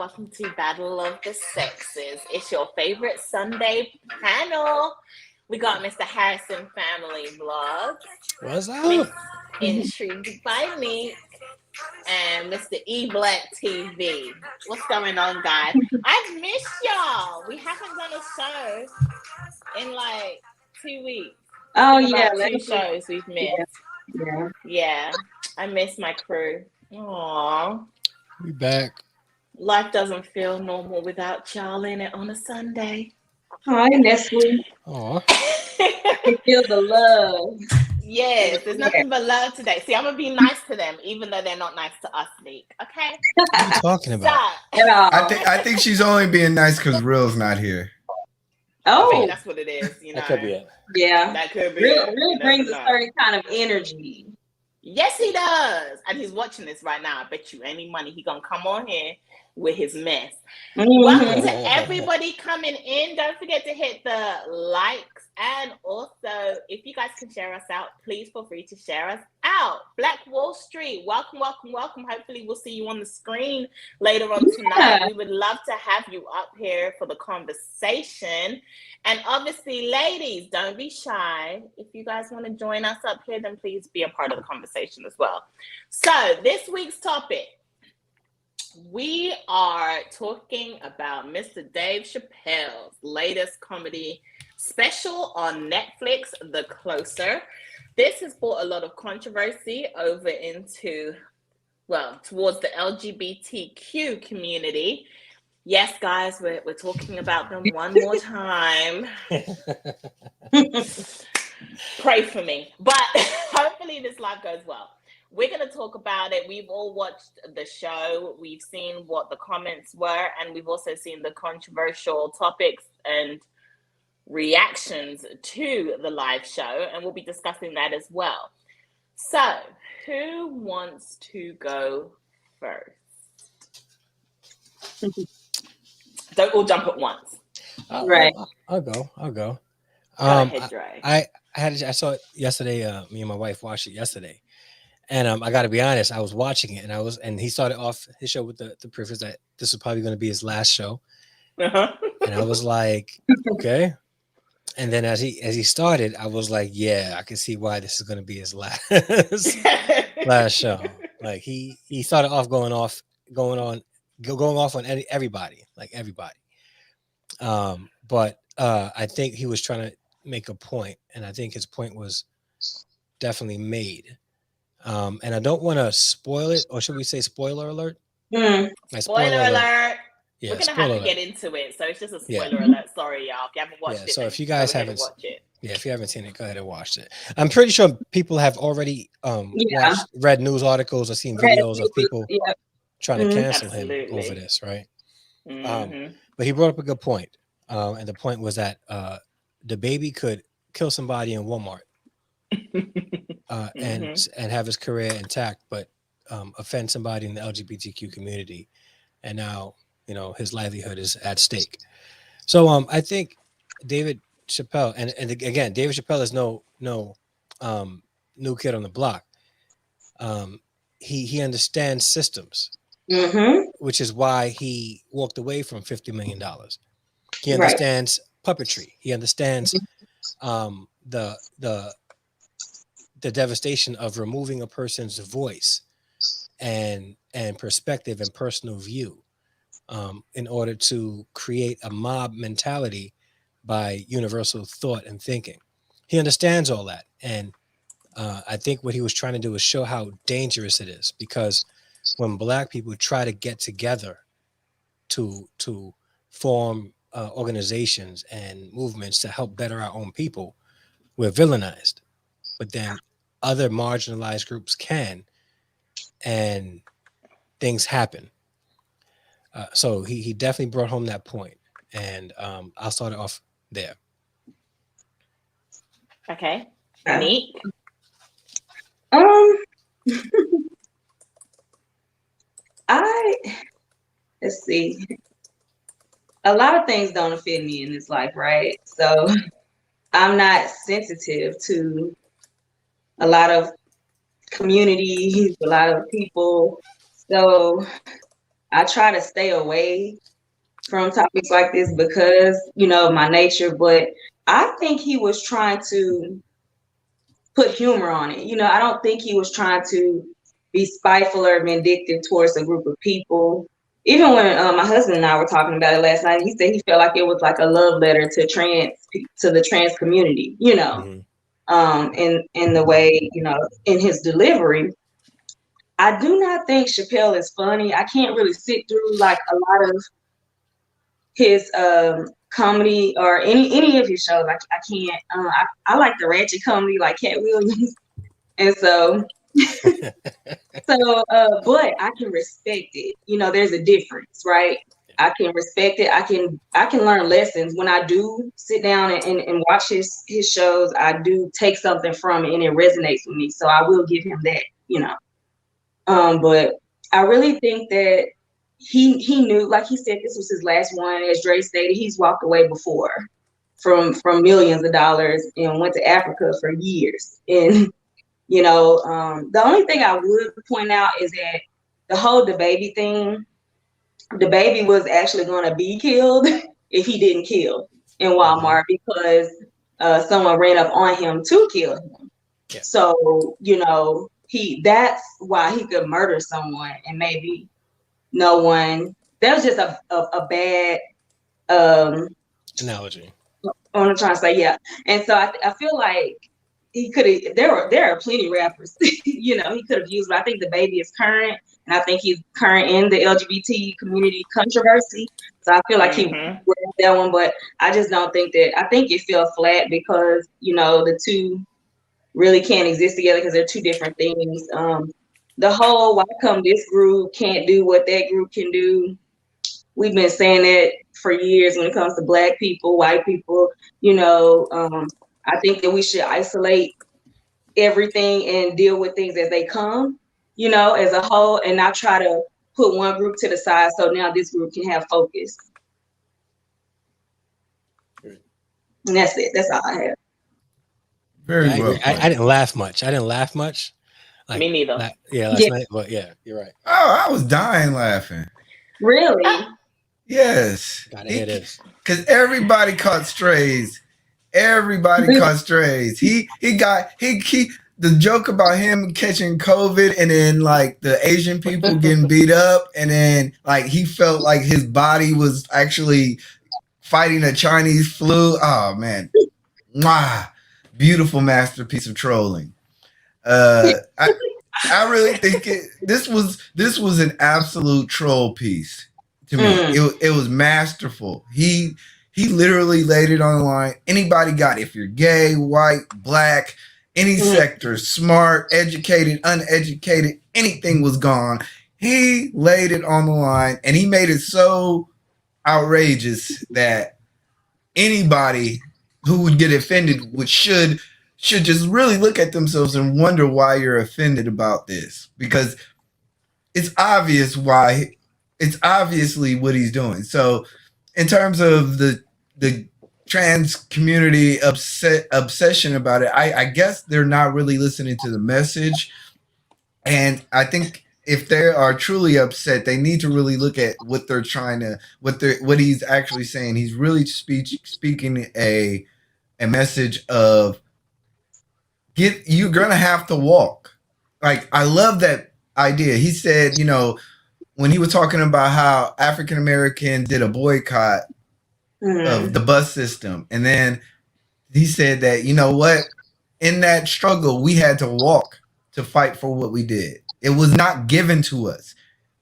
Welcome to Battle of the Sexes. It's your favorite Sunday panel. We got Mr. Harrison Family Vlogs. What's up? Miss Intrigued by Nick. And Mr. E Black TV. What's going on, guys? I've missed y'all. We haven't done a show in like 2 weeks. Oh, yeah. 2 shows we've missed. Yeah. I miss my crew. Aww. We back. Life doesn't feel normal without y'all in it on a Sunday. Hi, that's sweet. Aww. You feel the love. Yes, there's nothing but love today. See, I'm gonna be nice to them, even though they're not nice to us, Nick. Okay? What are you talking about? I think she's only being nice because Real's not here. I think Oh, that's what it is. You know, That could be it. yeah. That could be. Real it. You brings a never know. certain kind of energy. Yes, he does, and he's watching this right now. I bet you any money he gonna come on here with his mess. Welcome to everybody coming in. Don't forget to hit the likes, and also if you guys can share us out, please feel free to share us out. Black Wall Street, welcome, welcome, welcome. Hopefully we'll see you on the screen later on tonight. Yeah. We would love to have you up here for the conversation. And obviously, ladies, don't be shy. If you guys want to join us up here, then please be a part of the conversation as well. So this week's topic, we are talking about Mr. Dave Chappelle's latest comedy special on Netflix, The Closer. This has brought a lot of controversy over into, well, towards the LGBTQ community. Yes, guys, we're talking about them one more time. Pray for me. But hopefully this live goes well. We're going to talk about it. We've all watched the show. We've seen what the comments were, and we've also seen the controversial topics and reactions to the live show, and we'll be discussing that as well. So, who wants to go first? Don't all jump at once. Right. I'll go. Go ahead, Dre. I saw it yesterday. Me and my wife watched it yesterday, and I got to be honest. I was watching it, and he started off his show with the preface that this was probably going to be his last show, and I was like, okay. And then as he started, I was like, yeah, I can see why this is going to be his last show. Like he started off going off on everybody. But I think he was trying to make a point, and I think his point was definitely made. And I don't want to spoil it, or should we say spoiler alert? Spoiler alert. Yeah, we're gonna have to get into it, so it's just a spoiler alert. Sorry, y'all. If you haven't watched it, so if you guys haven't watch it. Yeah, if you haven't seen it, go ahead and watch it. I'm pretty sure people have already read news articles or seen videos of people trying to cancel him over this, right? But he brought up a good point. And the point was that the baby could kill somebody in Walmart and have his career intact, but offend somebody in the LGBTQ community. And now, his livelihood is at stake. So I think David Chappelle, and again, David Chappelle is no new kid on the block. He understands systems, which is why he walked away from $50 million. He understands puppetry. He understands the devastation of removing a person's voice and perspective and personal view in order to create a mob mentality by universal thought and thinking. He understands all that. And I think what he was trying to do is show how dangerous it is, because when Black people try to get together to form organizations and movements to help better our own people, we're villainized. But then other marginalized groups can, and things happen. So he definitely brought home that point, and I'll start it off there. Okay, Neat. Let's see. A lot of things don't offend me in this life, right? So I'm not sensitive to a lot of communities, a lot of people. So I try to stay away from topics like this because, you know, of my nature, but I think he was trying to put humor on it. You know, I don't think he was trying to be spiteful or vindictive towards a group of people. Even when my husband and I were talking about it last night, he said he felt like it was like a love letter to the trans community, you know, in the way, you know, in his delivery. I do not think Chappelle is funny. I can't really sit through like a lot of his comedy or any of his shows. I can't. I like the ratchet comedy like Cat Williams, and so but I can respect it. You know, there's a difference, right? I can respect it. I can learn lessons when I do sit down and watch his shows. I do take something from it and it resonates with me. So I will give him that, you know. But I really think that he knew, like he said, this was his last one. As Dre stated, he's walked away before from millions of dollars and went to Africa for years. And you know, the only thing I would point out is that the whole DaBaby thing, DaBaby was actually going to be killed if he didn't kill in Walmart because someone ran up on him to kill him. Yeah. So, you know, that's why he could murder someone and maybe no one. That was just a bad analogy. I'm trying to say, yeah. And so I feel like he could have. There are plenty of rappers, you know, he could have used. But I think DaBaby is current, and I think he's current in the LGBT community controversy. So I feel like he read that one, but I just don't think that. I think it fell flat because, you know, the two really can't exist together because they're two different things. The whole why come this group can't do what that group can do? We've been saying that for years when it comes to Black people, white people, you know. I think that we should isolate everything and deal with things as they come, you know, as a whole, and not try to put one group to the side so now this group can have focus. And that's it. That's all I have. Very well. I didn't laugh much. Like, me neither. Last night. But yeah, you're right. Oh, I was dying laughing. Really? Yes. Gotta hear this. Because everybody caught strays. Everybody caught strays. He the joke about him catching COVID and then like the Asian people getting beat up and then like he felt like his body was actually fighting a Chinese flu. Oh man. Mwah. Beautiful masterpiece of trolling. I really think this was an absolute troll piece to me. It was masterful. He literally laid it on the line. Anybody got it. If you're gay, white, Black, any sector, smart, educated, uneducated, anything was gone. He laid it on the line and he made it so outrageous that anybody who would get offended should just really look at themselves and wonder why you're offended about this, because it's obvious why. It's obviously what he's doing. So in terms of the trans community obsession about it, I guess they're not really listening to the message. And I think if they are truly upset, they need to really look at what they're trying to, what he's actually saying. He's really speaking a message of you're gonna have to walk. Like, I love that idea. He said, you know, when he was talking about how African Americans did a boycott of the bus system, and then he said that, you know what, in that struggle we had to walk to fight for what we did. It was not given to us.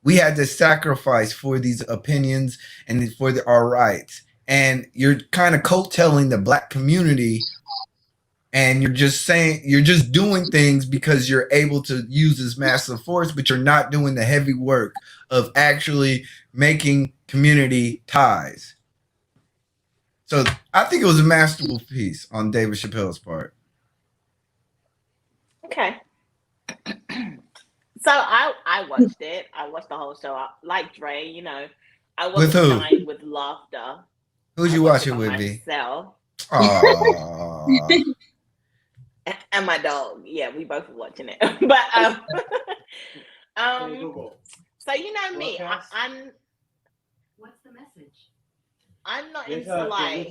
We had to sacrifice for these opinions and for our rights. And you're kind of coattailing the Black community, and you're just doing things because you're able to use this massive force, but you're not doing the heavy work of actually making community ties. So I think it was a masterful piece on David Chappelle's part. Okay. So I watched it. I watched the whole show. Like Dre, you know, I wasn't dying with laughter. Who'd you watch it with, Vee? Myself. Aww. And my dog. Yeah, we both were watching it. But so So you know me, I'm. What's the message? I'm not into like.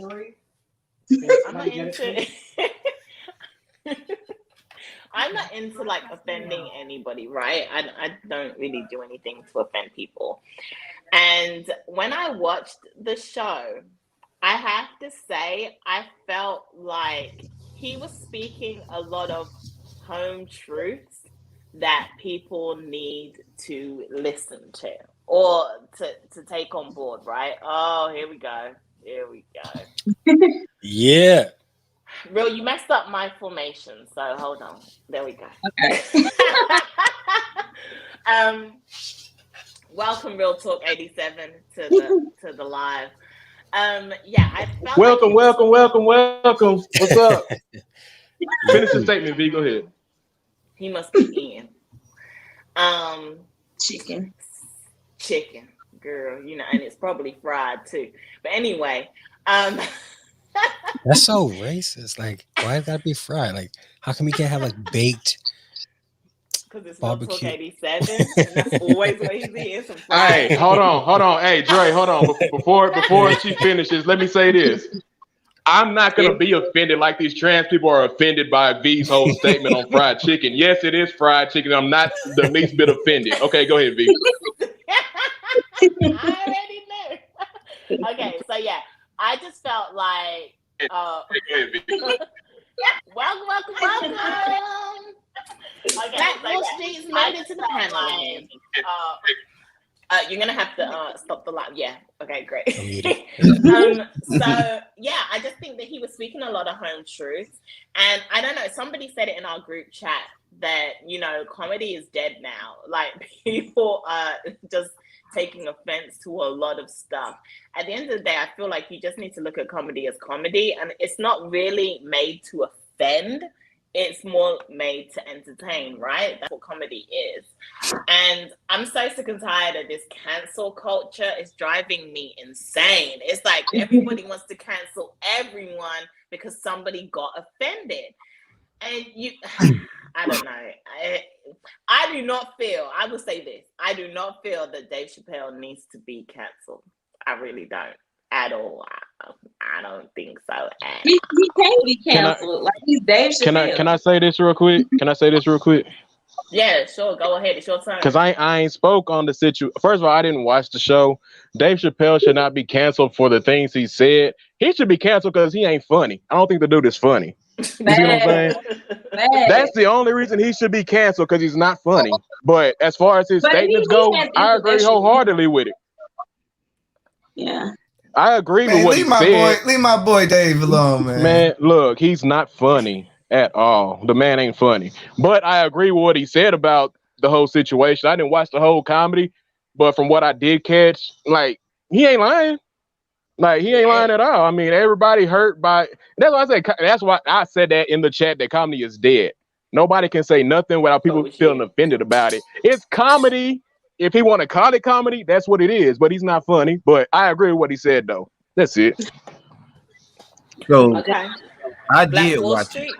I'm not into. I'm not into like offending anybody, right? I don't really do anything to offend people. And when I watched the show, I have to say, I felt like he was speaking a lot of home truths that people need to listen to or to take on board, right? Oh, here we go. Here we go. Yeah. Real, you messed up my formation, so hold on. There we go. Okay. Welcome, Real Talk 87 to the live. Yeah, I felt welcome. What's up? Yeah. Finish the statement, V. Go ahead. He must be eating. Chicken, girl, you know, and it's probably fried too. But anyway, That's so racist. Like, why it gotta be fried? Like, how come you can't have like baked? because it's barbecue. Real Talk 87, and that's always what he's eating. Some fried Hey, chicken. hold on. Hey, Dre, hold on. Before she finishes, let me say this. I'm not gonna be offended like these trans people are offended by V's whole statement on fried chicken. Yes, it is fried chicken. I'm not the least bit offended. Okay, go ahead, V. I already knew. Okay, so yeah, I just felt like, Go ahead, V. welcome. Okay, Black Wall Street's made it to the panel again. You're gonna have to stop the live. Yeah. Okay. Great. So yeah, I just think that he was speaking a lot of home truths, and I don't know. Somebody said it in our group chat that comedy is dead now. Like people are just taking offense to a lot of stuff. At the end of the day, I feel like you just need to look at comedy as comedy, and it's not really made to offend. It's more made to entertain, right? That's what comedy is. And I'm so sick and tired of this cancel culture. It's driving me insane. It's like everybody wants to cancel everyone because somebody got offended. And I don't know. I do not feel, I will say this, I do not feel that Dave Chappelle needs to be canceled. I really don't at all. I don't think so. He can't be canceled. Like he's Dave Chappelle. Can I say this real quick? Yeah, sure. Go ahead. It's your turn. Because I ain't spoke on the situation. First of all, I didn't watch the show. Dave Chappelle should not be canceled for the things he said. He should be canceled because he ain't funny. I don't think the dude is funny. You see what I'm saying? That's the only reason he should be canceled, because he's not funny. But as far as his statements go, I agree wholeheartedly with it. Yeah. I agree with what he said. Leave my boy Dave alone, man. Man, look, he's not funny at all. The man ain't funny. But I agree with what he said about the whole situation. I didn't watch the whole comedy, but from what I did catch, like, he ain't lying. Like, he ain't lying at all. I mean, everybody hurt by. That's why I said. That's why I said that in the chat, that comedy is dead. Nobody can say nothing without people feeling offended about it. It's comedy. If he want to call it comedy, that's what it is. But he's not funny. But I agree with what he said, though. That's it. So Okay. I Black did Wall watch Street. it.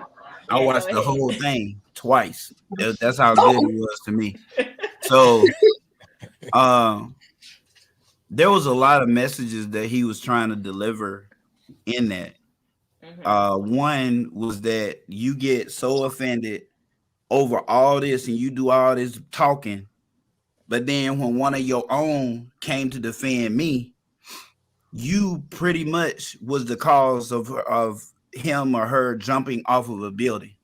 I watched the whole thing twice. That's how good it was to me. So there was a lot of messages that he was trying to deliver in that. One was that you get so offended over all this and you do all this talking, but then when one of your own came to defend me, you pretty much was the cause of him or her jumping off of a building.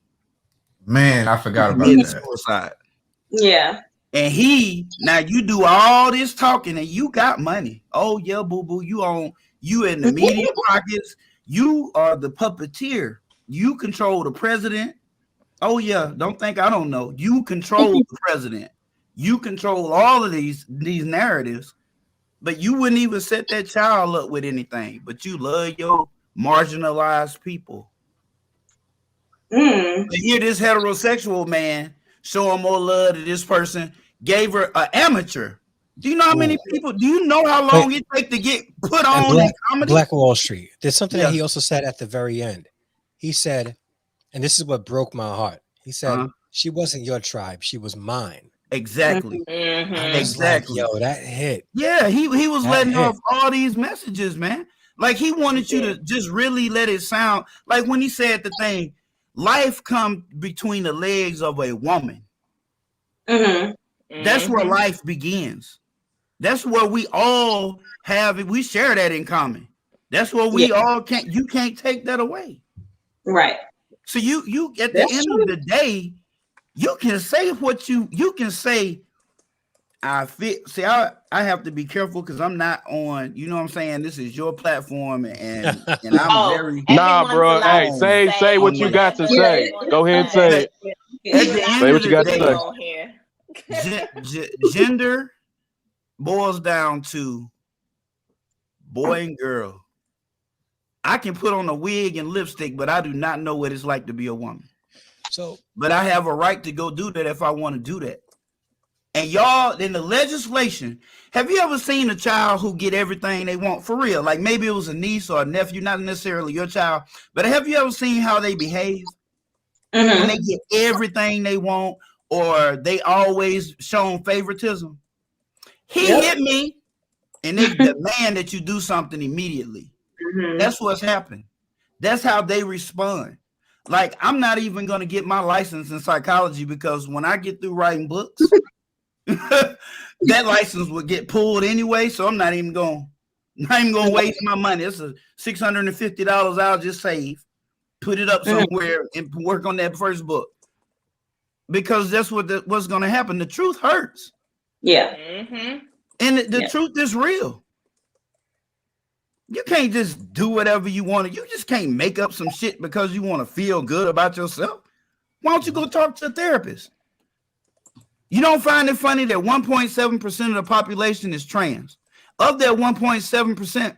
Man, I forgot about that. Suicide. Yeah. And now you do all this talking and you got money. Oh yeah, boo boo, you in the media pockets. You are the puppeteer. You control the president. Oh yeah, don't think I don't know. You control the president. You control all of these narratives, but you wouldn't even set that child up with anything. But you love your marginalized people. To hear this heterosexual man showing more love to this person, gave her an amateur. Do you know how many people? Do you know how long it takes to get put on in comedy? Black Wall Street. There's something that he also said at the very end. He said, and this is what broke my heart. He said, she wasn't your tribe. She was mine. Exactly. Mhm. I was Exactly. like, yo, that hit. Yeah, he was That letting hit. off all these messages, man. Like he wanted you to just really let it sound like when he said the thing, life comes between the legs of a woman. That's where life begins. That's where we all have it. We share that in common. That's where we all can't. You can't take that away. Right. So you at the That's end true. of the day, you can say what you can say. I have to be careful because I'm not on, you know what I'm saying? This is your platform and I'm very Nah, everyone's bro. allowed Hey, to say what you got to whatever say. they want Go to ahead and say it. at You're the allowed end Say of what you got the to day, say. on here. gender boils down to boy and girl. I can put on a wig and lipstick, but I do not know what it's like to be a woman. So, but I have a right to go do that if I want to do that. And y'all, in the legislation, have you ever seen a child who get everything they want for real? Like maybe it was a niece or a nephew, not necessarily your child, but have you ever seen how they behave when they get everything they want or they always shown favoritism? He hit me and they demand that you do something immediately. That's what's happened. That's how they respond. Like, I'm not even going to get my license in psychology because when I get through writing books, that license would get pulled anyway. So I'm not even going to waste my money. It's a $650 I'll just save, put it up somewhere and work on that first book. Because that's what's going to happen. The truth hurts. Yeah. And the truth is real. You can't just do whatever you want to. You just can't make up some shit because you want to feel good about yourself. Why don't you go talk to a therapist? You don't find it funny that 1.7% of the population is trans. Of that 1.7%,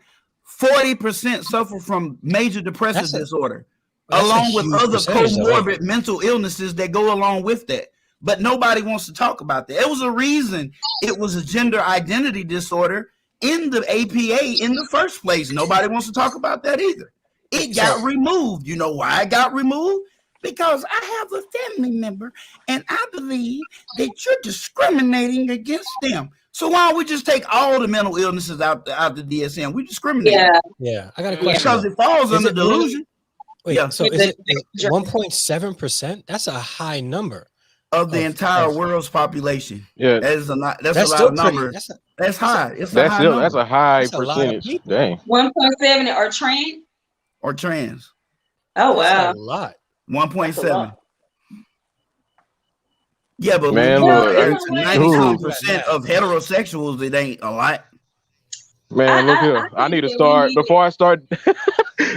40% suffer from major depressive disorder, along with other comorbid mental illnesses that go along with that. But nobody wants to talk about that. It was a reason it was a gender identity disorder in the APA in the first place. Nobody wants to talk about that either. It got removed. You know why it got removed? Because I have a family member and I believe that you're discriminating against them. So why don't we just take all the mental illnesses out the DSM? We discriminate. Yeah. I got a question. Because it falls under delusion. Wait, so is it 1.7%? That's a high number. Of the entire world's population. Yeah. That's a lot of number. That's high. It's a high number. That's a high percentage. Dang. 1.7 are trans? Or trans. Oh, wow. That's a lot. 1.7. Yeah, but man, look, 92% of heterosexuals, it ain't a lot. Man, look here. I need to start before I start.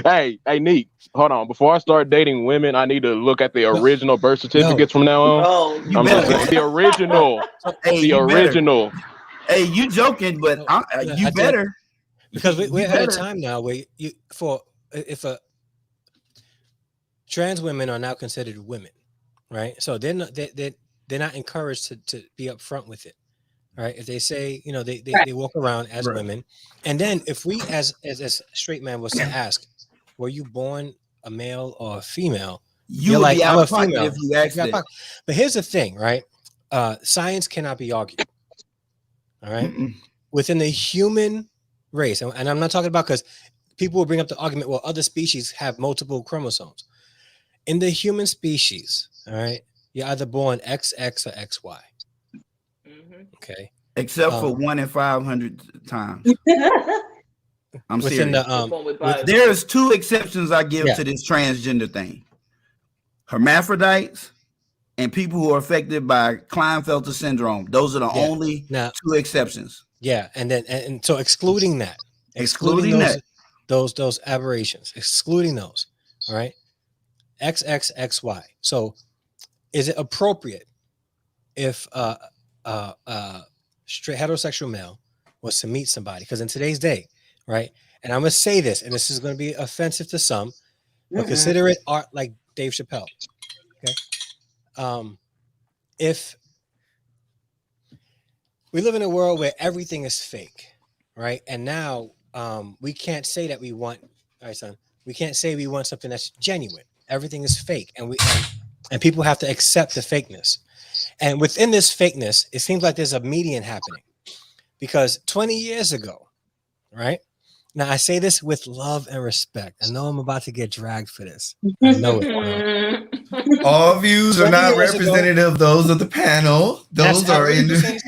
Hey, Neek, hold on. Before I start dating women, I need to look at the original birth certificates from now on. I'm just saying, the original. The original. Hey, you joking, but you better. Because we're at a time now where if trans women are now considered women, right? So they're not encouraged to be upfront with it. Right. If they say, they walk around as women. And then if we as straight man was to ask, were you born a male or a female? You're like, I'm a female. If you ask that. But here's the thing, right? Science cannot be argued. All right. Within the human race, and I'm not talking about because people will bring up the argument, well, other species have multiple chromosomes. In the human species, all right, you're either born XX or XY. Okay. Except for 1 in 500 times. I'm serious. There's 2 exceptions I give to this transgender thing. Hermaphrodites and people who are affected by Klinefelter syndrome. Those are the only 2 exceptions. Yeah, and so excluding that, those aberrations, excluding those, all right. XXXY. So is it appropriate if straight heterosexual male was to meet somebody? Because in today's day, right, and I'm gonna say this, and this is gonna be offensive to some, but consider it art like Dave Chappelle. Okay. If we live in a world where everything is fake, right? And now we can't say that we want, all right, son, we can't say we want something that's genuine. Everything is fake, and people have to accept the fakeness. And within this fakeness, it seems like there's a median happening, because 20 years ago, right? Now, I say this with love and respect. I know I'm about to get dragged for this. I know it, bro. All views are 20 not years ago- representative of those of the panel. Those are in. in.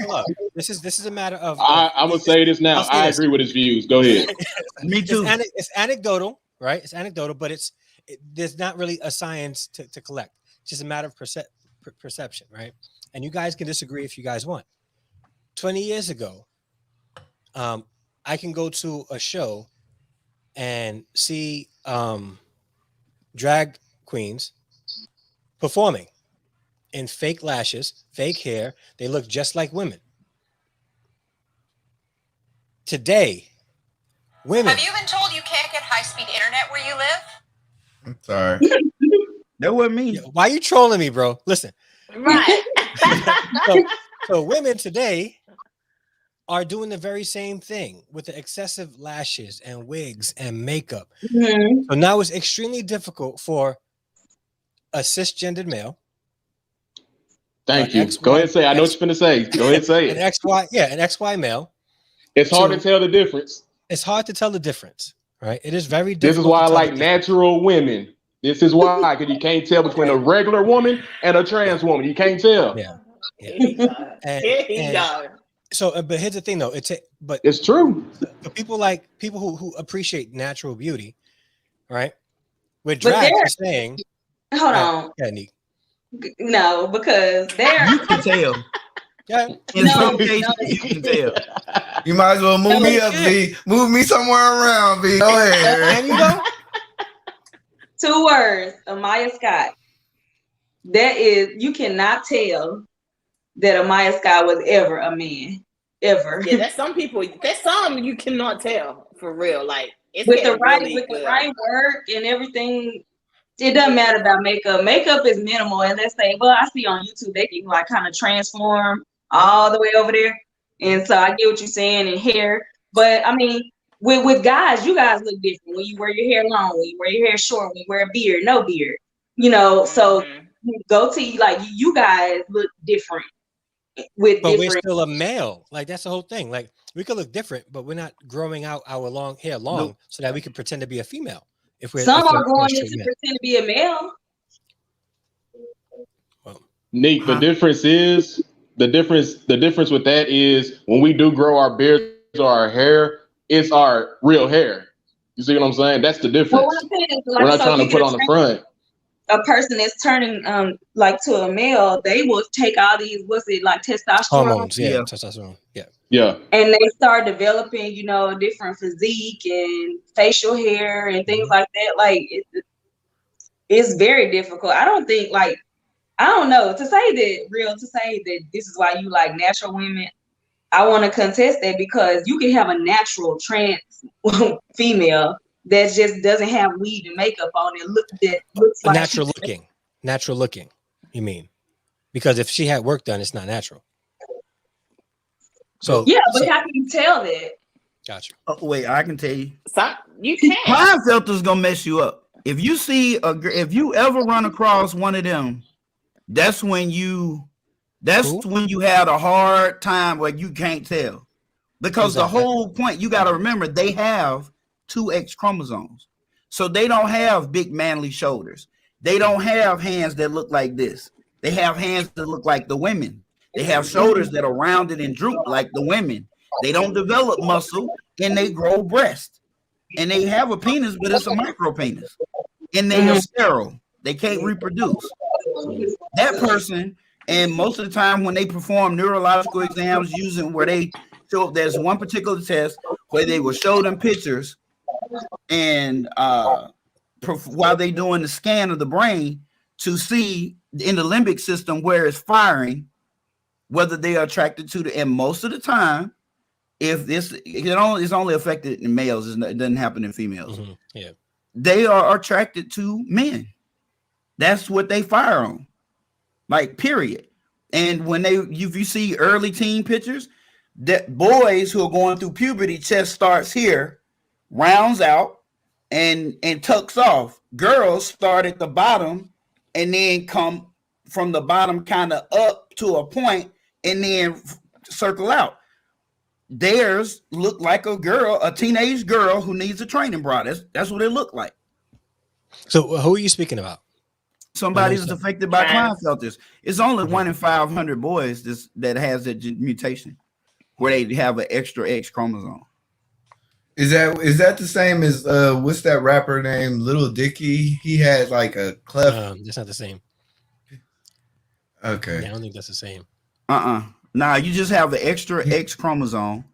This is a matter of. I'm gonna say this now. I agree with his views. Go ahead. Me too. It's anecdotal, right? It's anecdotal, but there's not really a science to collect. It's just a matter of perception, right? And you guys can disagree if you guys want. 20 years ago, I can go to a show and see drag queens performing in fake lashes, fake hair. They look just like women. Today, women. Have you been told you can't get high-speed internet where you live? I'm sorry. That wasn't me. Why are you trolling me, bro? Listen. Right. So women today are doing the very same thing with the excessive lashes and wigs and makeup. Mhm. So now it's extremely difficult for a cisgendered male. Thank you. Go ahead and say. I know what you're gonna say. Go ahead and say An it. XY male. It's hard to tell the difference. It's hard to tell the difference, right? It is very This difficult. is why I to tell like the difference. natural women. This is why, because you can't tell between a regular woman and a trans woman. You can't tell. Yeah. Here he goes. And- Here he and- goes. So, but here's the thing, though. But It's true. the people who appreciate natural beauty, right? With But drag, they're- you're saying, Hold on. yeah, Neek. No, because they're You can tell. Yeah. In No, some no. cases, you can tell. You might as well move me up, V. Move me somewhere around, V. Go ahead. And you know, 2 words, Amaya Scott. That is, you cannot tell that Amaya Scott was ever a man. Ever. Yeah, there's some people. There's some you cannot tell for real. Like it's with the getting right really with good. the right work and everything. It doesn't matter about makeup. Makeup is minimal, and let's say, well, I see on YouTube they can like kind of transform all the way over there, and so I get what you're saying. And hair, but I mean, with guys, you guys look different when you wear your hair long, when you wear your hair short, when you wear a beard, no beard. You know, so Mhm. go to like you guys look different with but we're different. still a male. Like that's the whole thing. Like we could look different, but we're not growing out our long hair long so that we can pretend to be a female. If we're Some if we're are going straight into men. pretend to be a male. Nick, the difference with that is when we do grow our beards or our hair, it's our real hair. You see what I'm saying? That's the difference. Well, what I'm saying is, like, We're not so trying you to put get on the front. a person that's turning like to a male, they will take all these, what's it, like testosterone Hormones, Yeah. testosterone, yeah. Yeah. and they start developing, you know, different physique and facial hair and things like that. Like it's very difficult. I don't think, like, I don't know, to say that this is why you like natural women. I want to contest that because you can have a natural trans female that just doesn't have weave and makeup on and looks like Natural looking, you mean? Because if she had work done, it's not natural. So yeah, but how can you tell that? Gotcha. Oh, wait, I can tell you. You can. Klinefelter's gonna mess you up. If you see if you ever run across one of them, that's when you had a hard time where you can't tell. Because the whole point, you got to remember, they have 2 X chromosomes. So they don't have big manly shoulders. They don't have hands that look like this. They have hands that look like the women. They have shoulders that are rounded and droop like the women. They don't develop muscle and they grow breast. And they have a penis, but it's a micro penis. And they are sterile. They can't reproduce. That person, and most of the time when they perform neurological exams using where they show, there's one particular test where they will show them pictures and while they doing the scan of the brain to see in the limbic system where it's firing, whether they are attracted to the, and most of the time, if it's only affected in males, it doesn't happen in females. Mm-hmm. Yeah, they are attracted to men. That's what they fire on, like period. And when if you see early teen pictures, that boys who are going through puberty, chest starts here, rounds out, and tucks off. Girls start at the bottom and then come from the bottom kind of up to a point and then circle out. Theirs look like a teenage girl who needs a training bra. That's what it looked like. So who are you speaking about? Somebody is affected by Klinefelters. It's only 1 in 500 boys that has that mutation where they have an extra X chromosome. Is that the same as what's that rapper named Little Dicky? He had like a cleft. That's not the same. Okay. Yeah, I don't think that's the same. Nah, you just have the extra X chromosome,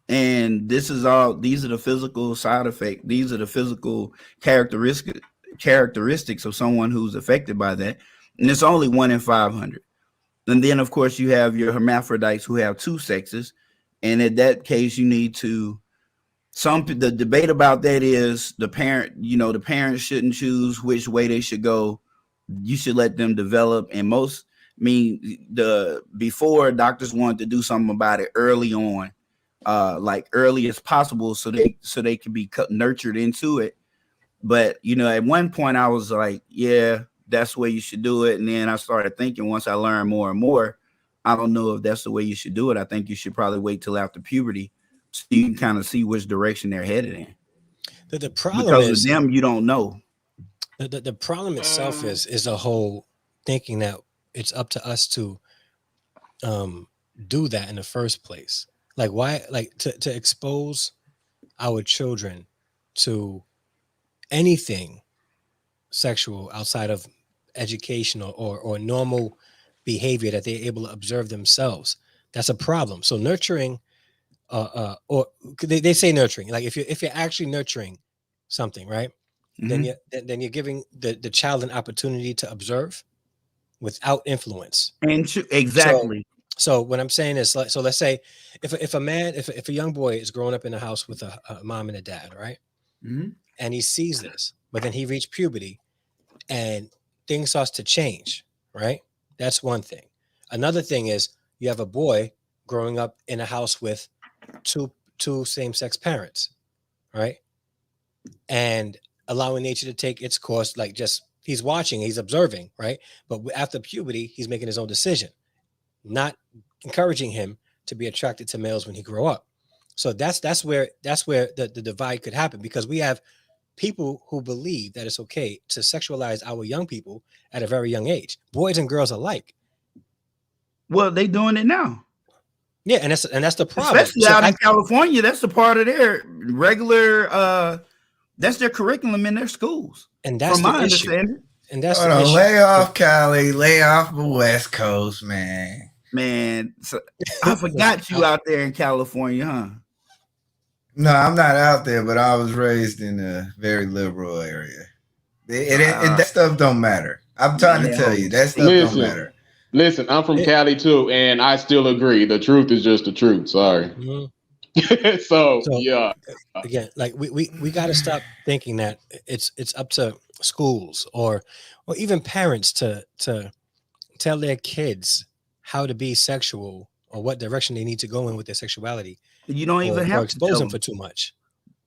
and these are the physical side effects. These are the physical characteristics of someone who's affected by that, and it's only 1 in 500. And then, of course, you have your hermaphrodites who have 2 sexes, and in that case, you need to. The debate about that is the parents shouldn't choose which way they should go. You should let them develop. And before doctors wanted to do something about it early on, like early as possible, so they could be nurtured into it. But at one point I was like, yeah, that's the way you should do it. And then I started thinking, once I learned more and more, I don't know if that's the way you should do it. I think you should probably wait till after puberty, so you can kind of see which direction they're headed in. The problem because is of them, you don't know. The problem itself is a whole thinking that it's up to us to do that in the first place. Like why? Like to expose our children to anything sexual outside of education or normal behavior that they're able to observe themselves. That's a problem. So nurturing. Or they say nurturing, like if you're actually nurturing something, right? Mm-hmm. then you're giving the child an opportunity to observe without influence. And exactly. So what I'm saying is, so let's say if a young boy is growing up in a house with a mom and a dad, right? Mm-hmm. And he sees this, but then he reached puberty and things starts to change, right? That's one thing. Another thing is you have a boy growing up in a house with two same-sex parents, right? And allowing nature to take its course, like just he's watching, he's observing, right? But after puberty, he's making his own decision, not encouraging him to be attracted to males when he grow up. So that's where the divide could happen, because we have people who believe that it's okay to sexualize our young people at a very young age, boys and girls alike. Well, they doing it now. Yeah, and that's the problem. Especially out in California, that's a part of their regular that's their curriculum in their schools. And that's from my understanding. And that's the issue. Lay off Cali, lay off the West Coast, man. Man, so I forgot you out there in California, huh? No, I'm not out there, but I was raised in a very liberal area. That stuff don't matter. I'm trying to tell you, that stuff don't matter. Listen, I'm from Cali too, and I still agree. The truth is just the truth. Sorry. Mm-hmm. so yeah. Again, like we got to stop thinking that it's up to schools or even parents to tell their kids how to be sexual or what direction they need to go in with their sexuality. You don't even have to expose them for too much.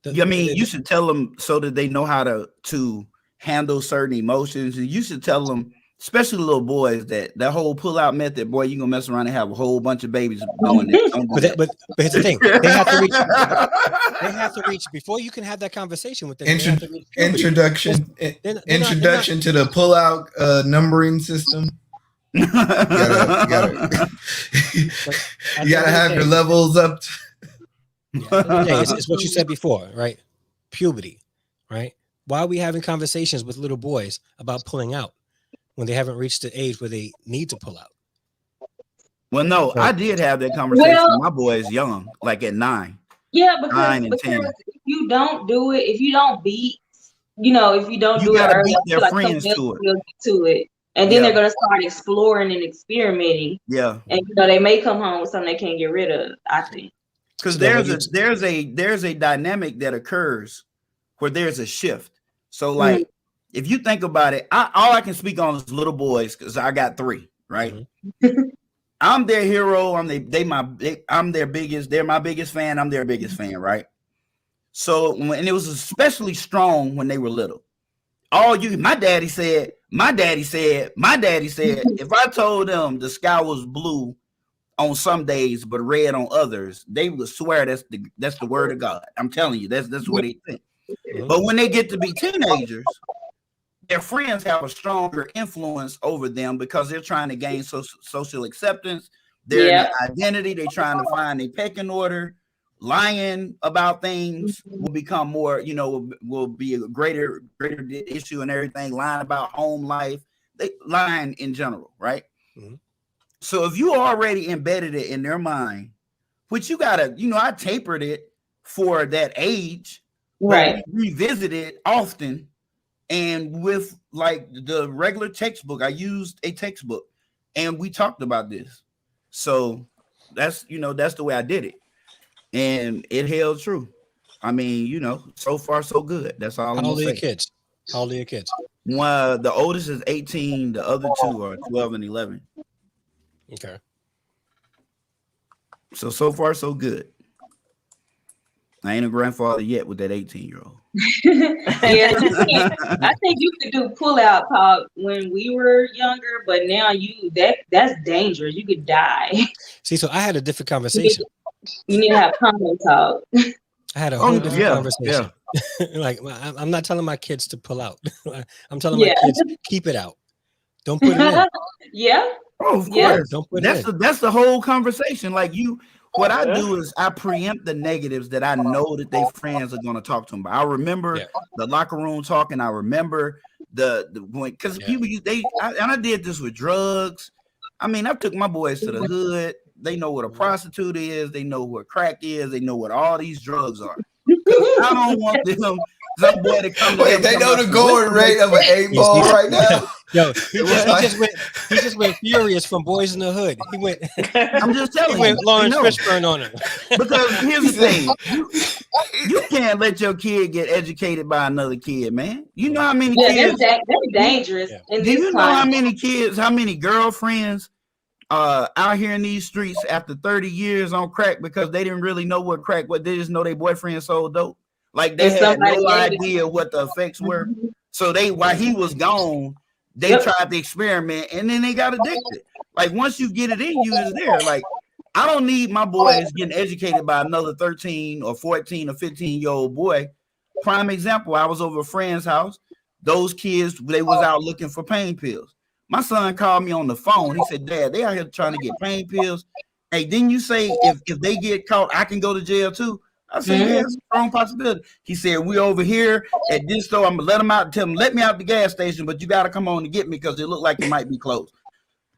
You should tell them so that they know how to handle certain emotions, and you should tell them, especially little boys, that whole pull-out method, boy, you're gonna mess around and have a whole bunch of babies doing that. But here's the thing: they have to reach before you can have that conversation with them. Introduction to the pull-out numbering system. You gotta have your levels up. It's what you said before, right? Puberty, right? Why are we having conversations with little boys about pulling out when they haven't reached the age where they need to pull out? Well, no, I did have that conversation with my boys young, like at 9. Yeah, because if you don't do it, if you don't beat, if you don't do it early, their friends to it. And then they're gonna start exploring and experimenting. Yeah. And they may come home with something they can't get rid of, I think. Because there's a dynamic that occurs where there's a shift. So like if you think about it, all I can speak on is little boys because I got 3, right? Mm-hmm. I'm their hero. I'm their biggest, they're my biggest fan. I'm their biggest fan, right? So and it was especially strong when they were little. my daddy said, if I told them the sky was blue on some days but red on others, they would swear that's the word of God. I'm telling you, that's what they think. But when they get to be teenagers, their friends have a stronger influence over them because they're trying to gain social acceptance. They're in their identity. They're trying to find a pecking order. Lying about things will become more, will be a greater issue and everything. Lying about home life, lying in general, right? So if you already embedded it in their mind, which you gotta, I tapered it for that age, right? Revisit it often, and with like the regular textbook, I used a textbook, and we talked about this. So that's the way I did it. And it held true. I mean, so far so good. That's all I'm gonna say. How old are your kids? One, the oldest is 18. The other two are 12 and 11. Okay. So far so good. I ain't a grandfather yet with that 18-year-old. Yeah, I think you could do pull-out talk when we were younger, but now that's dangerous. You could die. See, so I had a different conversation. You need to have common talk. I had a whole different conversation. Yeah. Like, I'm not telling my kids to pull out. I'm telling my kids, keep it out. Don't put it in. Yeah. Oh, of course. Don't put it in. That's the whole conversation. Like what I do is I preempt the negatives that I know that their friends are going to talk to them about. I remember the locker room talking. I remember because people, I did this with drugs. I mean, I took my boys to the hood. They know what a prostitute is. They know what crack is. They know what all these drugs are. I don't want them. Some boy to come. Wait, they know the going rate of an 8-ball right now. Yo, he just went furious from Boys in the Hood. He went. I'm just telling you. He went Lawrence Fishburne on him. Because here's the thing: you can't let your kid get educated by another kid, man. You know how many kids? That's dangerous. Do you know how many kids? How many girlfriends? Out here in these streets after 30 years on crack because they didn't really know what crack was. They just know their boyfriend sold dope. Like they had no idea what the effects were. So while he was gone, they tried to experiment and then they got addicted. Like once you get it in you, it's there. Like I don't need my boys getting educated by another 13 or 14 or 15-year-old boy. Prime example, I was over a friend's house. Those kids, they was out looking for pain pills. My son called me on the phone. He said, "Dad, they out here trying to get pain pills. Hey, didn't you say if they get caught, I can go to jail too?" I said, "Yeah, it's a strong possibility." He said, "We over here at this store. I'm gonna let them out and tell them, let me out the gas station, but you gotta come on to get me because it look like it might be closed."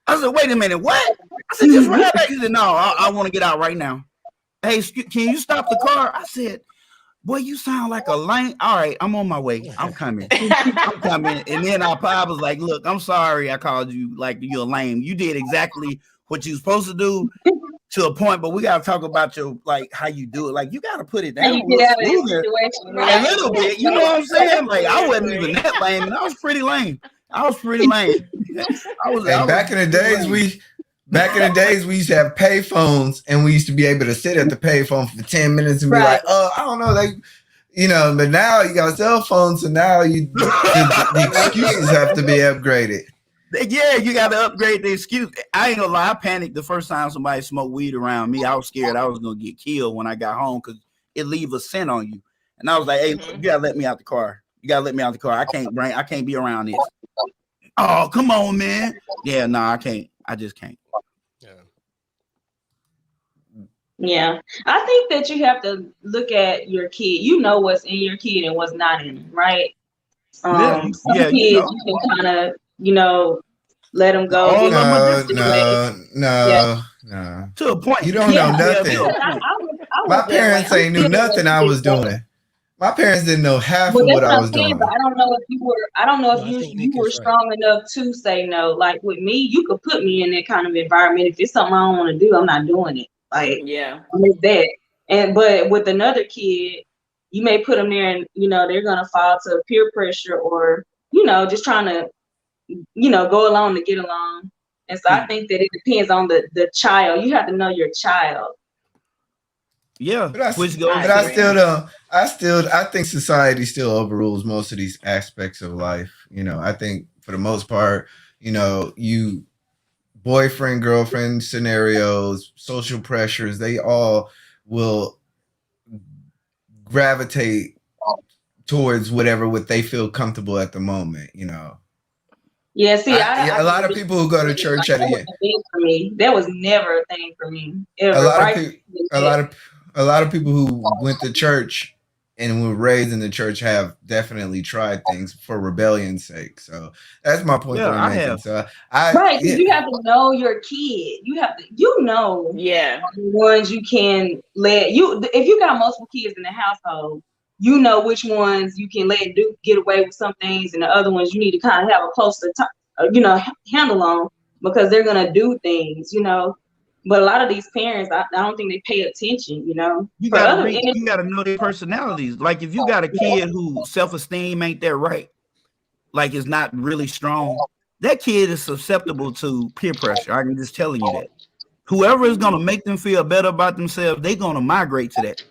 I said, "Wait a minute, what?" I said, "Just right back." He said, "No, I want to get out right now." "Hey, can you stop the car?" I said, "Boy, you sound like a lame." "All right, I'm on my way. I'm coming. I'm coming." And then I was like, "Look, I'm sorry I called you like you're lame. You did exactly what you supposed to do to a point, but we got to talk about your like how you do it. Like you got to put it down a little bit. You know what I'm saying? Like I wasn't even that lame, and I was pretty lame. Back in the days, we used to have pay phones, and we used to be able to sit at the pay phone for 10 minutes and be like, "Oh, I don't know, but now you got cell phones, so now the excuses have to be upgraded." Yeah, you got to upgrade the excuse. I ain't gonna lie, I panicked the first time somebody smoked weed around me. I was scared I was gonna get killed when I got home because it leave a scent on you. And I was like, "Hey, you gotta let me out the car. I can't be around this." "Oh, come on, man." "Yeah, no, I can't. I just can't." Yeah, I think that you have to look at your kid. You know what's in your kid and what's not in him, right? Some kids you can kind of, let them go. No. To a point. You don't know nothing. My parents ain't knew nothing I was doing. My parents didn't know half of what I was doing. But I don't know if you were. I don't know if you were strong enough to say no. Like with me, you could put me in that kind of environment. If it's something I don't want to do, I'm not doing it. Like with that. But with another kid, you may put them there, and they're gonna fall to peer pressure or just trying to go along to get along. And so I think that it depends on the child. You have to know your child. Yeah, But I which goes. but I still don't. I think society still overrules most of these aspects of life. You know, I think for the most part, you know, you boyfriend girlfriend scenarios, social pressures, they all will gravitate towards what they feel comfortable at the moment. You know. Yeah, see, A lot of people who go to church at that a wasn't a thing for me. That was never a thing for me. a Ever, lot of right? people a lot of people who went to church and were raised in the church have definitely tried things for rebellion's sake. So that's my point that Yeah, I'm I making. have. So Right, because you have to know your kid. You have to, Yeah. the ones you can let you. If you got multiple kids in the household, you know which ones you can let get away with some things, and the other ones you need to kind of have a closer, handle on, because they're gonna do things, But a lot of these parents, I don't think they pay attention, You For gotta other, read. You gotta know their personalities. Like if you got a kid who self-esteem ain't that right, like it's not really strong, that kid is susceptible to peer pressure. I'm just telling you that. Whoever is gonna make them feel better about themselves, they're gonna migrate to that.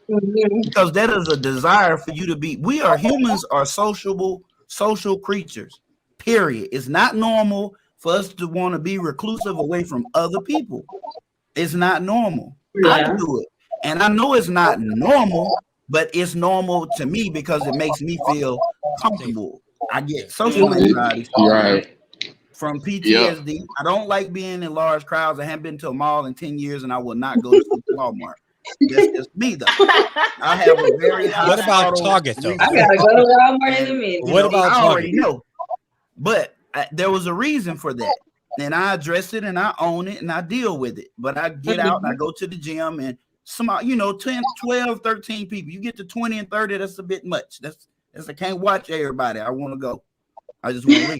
Because that is a desire for you to be. We are humans, are social creatures. Period. It's not normal for us to want to be reclusive away from other people. It's not normal. I can do it. And I know it's not normal, but it's normal to me because it makes me feel comfortable. I get social anxiety from PTSD. Yep. I don't like being in large crowds. I haven't been to a mall in 10 years, and I will not go to Walmart. That's just me, though. I have a very high. What about Target, though? I gotta go to Walmart in a minute. What about I already Target? know, but there was a reason for that, and I address it, and I own it, and I deal with it. But I get out, and I go to the gym, and some, 10, 12, 13 people. You get to 20 and 30, that's a bit much. That's I can't watch everybody. I want to go. I just want to leave.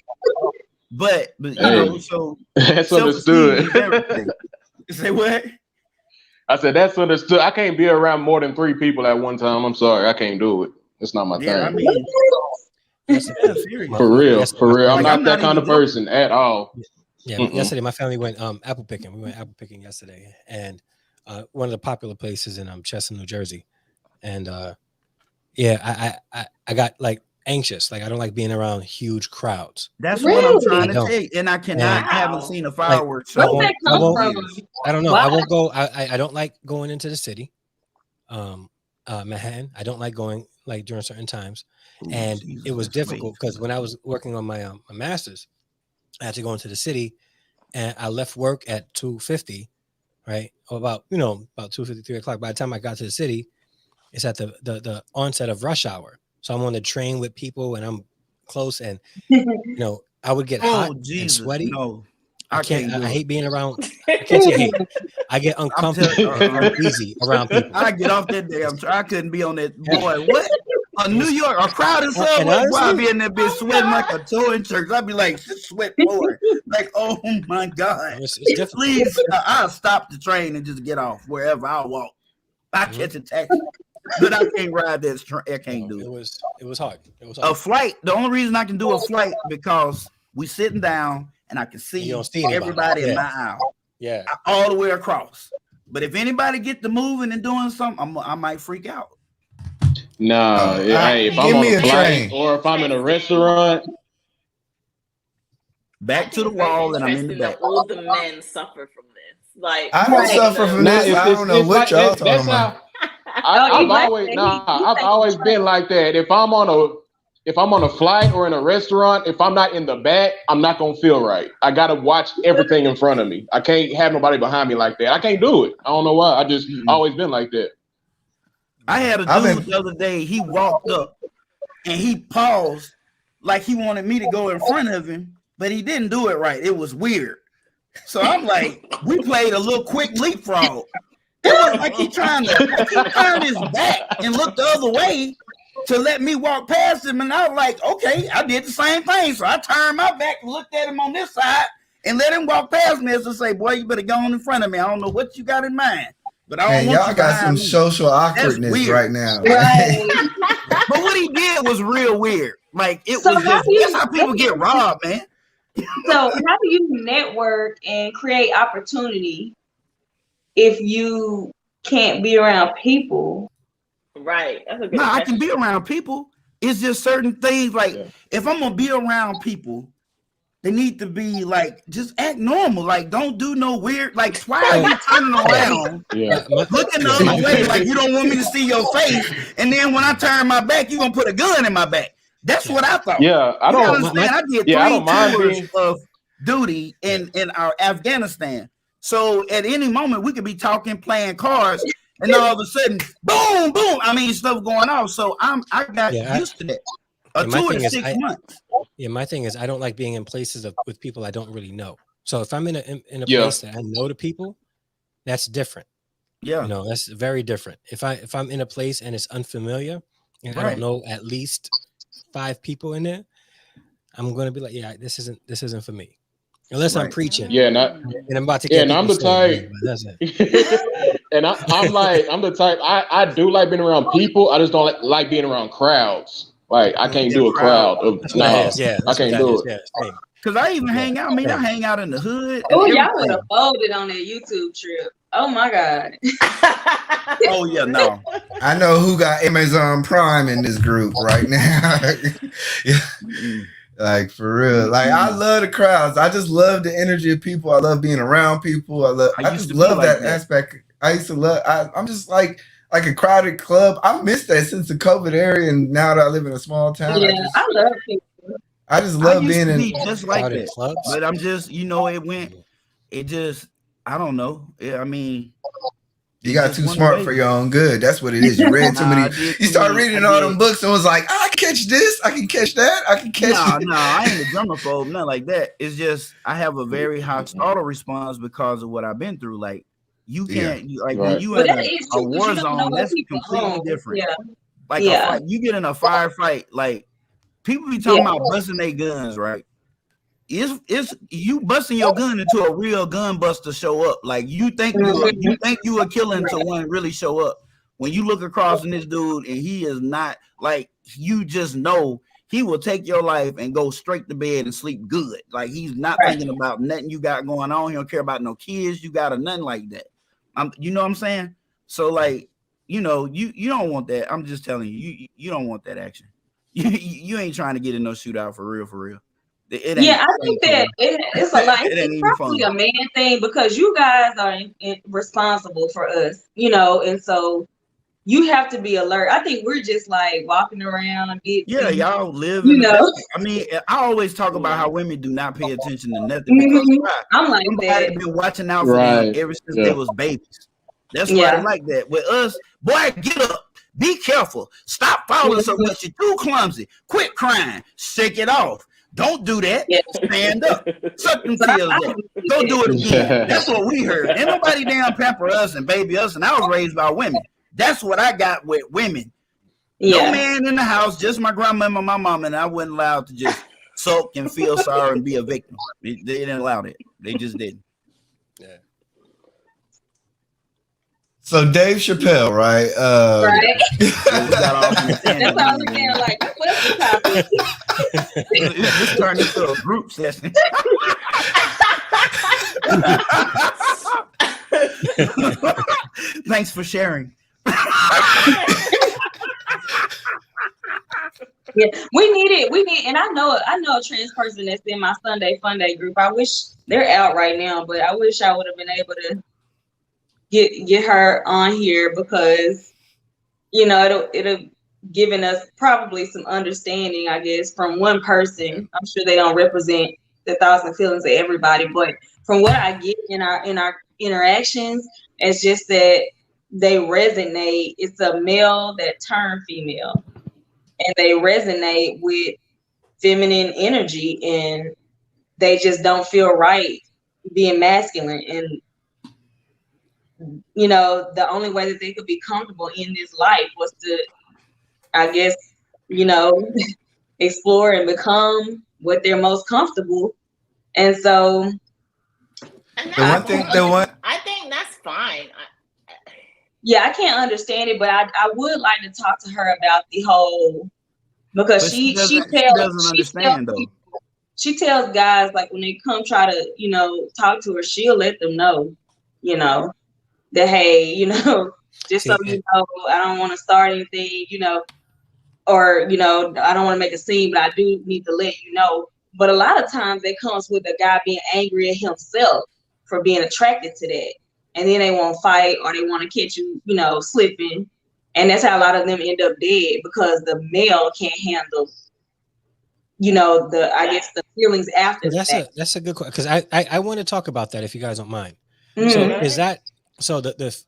But so that's understood. Say what? I said that's understood. I can't be around more than 3 people at one time. I'm sorry, I can't do it. It's not my thing. I mean, for real. I'm like, not that kind of person at all. Yeah, yesterday my family went apple picking. We went apple picking yesterday, and one of the popular places in Chester, New Jersey. And I got like anxious. Like I don't like being around huge crowds. That's what I'm trying to say. And I cannot. I haven't Wow. seen a fireworks show. Where's that come from? I don't know. Why? I won't go. I don't like going into the city. Manhattan. I don't like going like during certain times. And Jesus, it was that's difficult because when I was working on my my master's, I had to go into the city, and I left work at 2:50, right? Or about 2:50, 3 o'clock. By the time I got to the city, it's at the onset of rush hour. So I'm on the train with people, and I'm close, and I would get hot and sweaty. No, I can't. I hate being around. I can't say hate. I get uncomfortable and uneasy around people. I get off that damn. I couldn't be on that. Boy, what? New York, a crowded subway. I'd be in that bitch sweating like a toe in church. I'd be like sweat pouring. Like, oh my God. It's please, I'll stop the train and just get off wherever I walk. I catch a taxi. But I can't ride that train. I can't do it. It was hard. A flight. The only reason I can do a flight because we sitting down and I can see everybody in my aisle. Yeah. All the way across. But if anybody get to moving and doing something, I might freak out. Nah, hey, if I'm on a flight or if I'm in a restaurant, back to the wall and I'm in the back. All the men suffer from this. Like I don't suffer from this. I don't know what y'all talking about. I've always been like that. If I'm on a flight or in a restaurant, if I'm not in the back, I'm not gonna feel right. I gotta watch everything in front of me. I can't have nobody behind me like that. I can't do it. I don't know why. I just always been like that. I had a dude the other day. He walked up and he paused like he wanted me to go in front of him, but he didn't do it right. It was weird. So I'm like, we played a little quick leapfrog. It was like he trying to turn his back and look the other way to let me walk past him. And I was like, okay, I did the same thing. So I turned my back and looked at him on this side and let him walk past me as to say, boy, you better go on in front of me. I don't know what you got in mind. But I don't want y'all got some social awkwardness right now. Right. But what he did was real weird. Like it was just, that's how people get robbed, man. So how do you network and create opportunity if you can't be around people. Right. That's a good No, I question. can be around people. It's just certain things like if I'm gonna be around people, they need to be like just act normal. Like don't do no weird. Like why are you turning around, looking the other way like you don't want me to see your face, and then when I turn my back, you gonna put a gun in my back. That's what I thought. Yeah, I don't understand. I did 3 I don't mind tours of duty in our Afghanistan. So at any moment we could be talking, playing cards, and all of a sudden, boom, boom. I mean, stuff going on. So I got used to that. A tour is 6 months. Yeah, my thing is I don't like being in places with people I don't really know. So if I'm in a place that I know the people, that's different. Yeah, you know, that's very different. If I'm in a place and it's unfamiliar and I don't know at least 5 people in there, I'm gonna be like, yeah, this isn't for me. Unless I'm preaching. Yeah, and I'm about to get and I'm the type. And I'm the type. I do like being around people. I just don't like being around crowds. Like I can't do a crowd. I can't do it. Cause I even hang out. I mean, I hang out in the hood. Oh, y'all would have folded on that YouTube trip. Oh my God. Oh yeah, no. I know who got Amazon Prime in this group right now. Yeah. Like for real. Like I love the crowds. I just love the energy of people. I love being around people. I just love that aspect. I used to love I'm just like a crowded club. I missed that since the COVID era, and now that I live in a small town. Yeah, I love people. I just love being in just like that. Clubs. But I'm just, you know, I don't know. I mean, you got too smart for your own good. That's what it is. You read too many. You start reading all them books and was like, I can catch this. I can catch that. I can catch it. No, I ain't a germaphobe. Nothing like that. It's just I have a very high auto response because of what I've been through. Like you can't when you in a war zone, that's completely different. Yeah. Like a fight, you get in a firefight, like people be talking about busting their guns, right? It's you busting your gun into a real gun buster show up. Like you think you are killing until one really show up. When you look across in this dude and he is not, like, you just know he will take your life and go straight to bed and sleep good. Like he's not thinking about nothing you got going on. He don't care about no kids you got or nothing like that. You know what I'm saying? So like, you know, you don't want that. I'm just telling you, you don't want that action. You ain't trying to get in no shootout for real. I think that it's a lot. It's probably a man thing because you guys are responsible for us, you know, and so you have to be alert. I think we're just like walking around and y'all live. You know, I mean, I always talk about how women do not pay attention to nothing because I'm like that. Been watching out for them ever since they was babies. That's why I like that. With us, boy, get up. Be careful. Stop falling so much. You're too clumsy. Quit crying. Shake it off. Don't do that. Stand up. Suck them tears up. Don't do it again. That's what we heard. Ain't nobody damn pamper us and baby us. And I was raised by women. That's what I got with women. No man in the house, just my grandma and my mom, and I wasn't allowed to just sulk and feel sorry and be a victim. They didn't allow it. They just didn't. Yeah. So Dave Chappelle, right? Right. That's all we're saying. Like, what's the topic? This turned into a group session. Thanks for sharing. Yeah, we need, and I know a trans person that's in my Sunday Fun Day group. I wish they're out right now, but I wish I would have been able to get her on here because, you know, it'll given us probably some understanding, I guess, from one person. I'm sure they don't represent the thoughts and feelings of everybody, but from what I get in our interactions, it's just that they resonate. It's a male that turned female, and they resonate with feminine energy, and they just don't feel right being masculine. And you know, the only way that they could be comfortable in this life was to, I guess, you know, explore and become what they're most comfortable. And so I think that's fine. I can't understand it, but I would like to talk to her about the whole, because she tells guys, like, when they come try to, you know, talk to her, she'll let them know, you know. that, hey, you know, just so See, you know, I don't want to start anything, you know, or, you know, I don't want to make a scene, but I do need to let you know. But a lot of times it comes with a guy being angry at himself for being attracted to that. And then they won't fight, or they want to catch you, you know, slipping. And that's how a lot of them end up dead, because the male can't handle, you know, I guess the feelings after well, the fact. that's a good question, because I want to talk about that if you guys don't mind. Mhm. So is that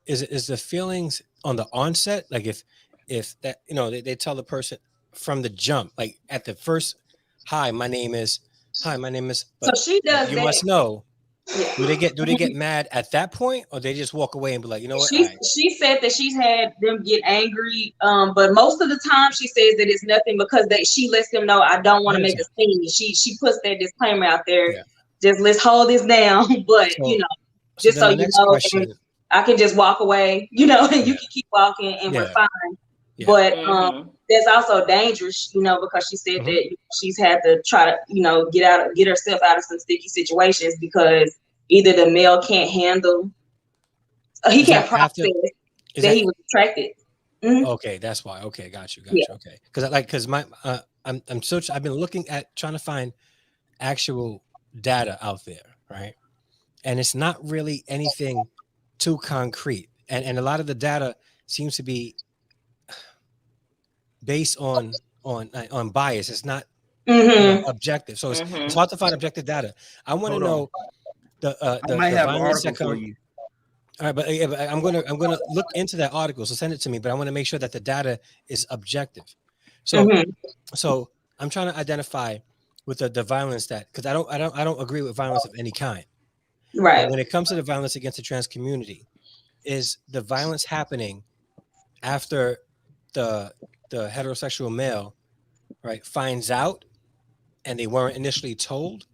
is the feelings on the onset, like if that, you know, they tell the person from the jump, like at the first, hi my name is, So she does you that. must know. Yeah. Do they get mad at that point, or they just walk away and be like, you know what? She said that she's had them get angry, but most of the time she says that it's nothing, because she lets them know, I don't want to make a scene. She puts that disclaimer out there. Yeah. Just let's hold this down, but So, you know, so just then so my you next know, question, and I can just walk away, you know, and you Yeah. can keep walking, and we're Yeah. fine. Yeah. But that's also dangerous, you know, because she said that she's had to try to, you know, get herself out of some sticky situations, because either the male can't handle, he Is can't that process after? Is that that he was attracted. Mhm. okay? That's why. Okay, got you. Yeah. Okay, because my I'm so I've been looking at trying to find actual data out there, right? And it's not really anything too concrete, and a lot of the data seems to be based on bias. It's not Mm-hmm. objective, so it's hard to find objective data. I want to Hold on. know I the might have an violence article that for comes. you. All right, but, yeah, but I'm gonna look into that article. So send it to me. But I want to make sure that the data is objective. So so I'm trying to identify with the violence, that because I don't agree with violence of any kind. Right. But when it comes to the violence against the trans community, is the violence happening after the heterosexual male, right, finds out and they weren't initially told,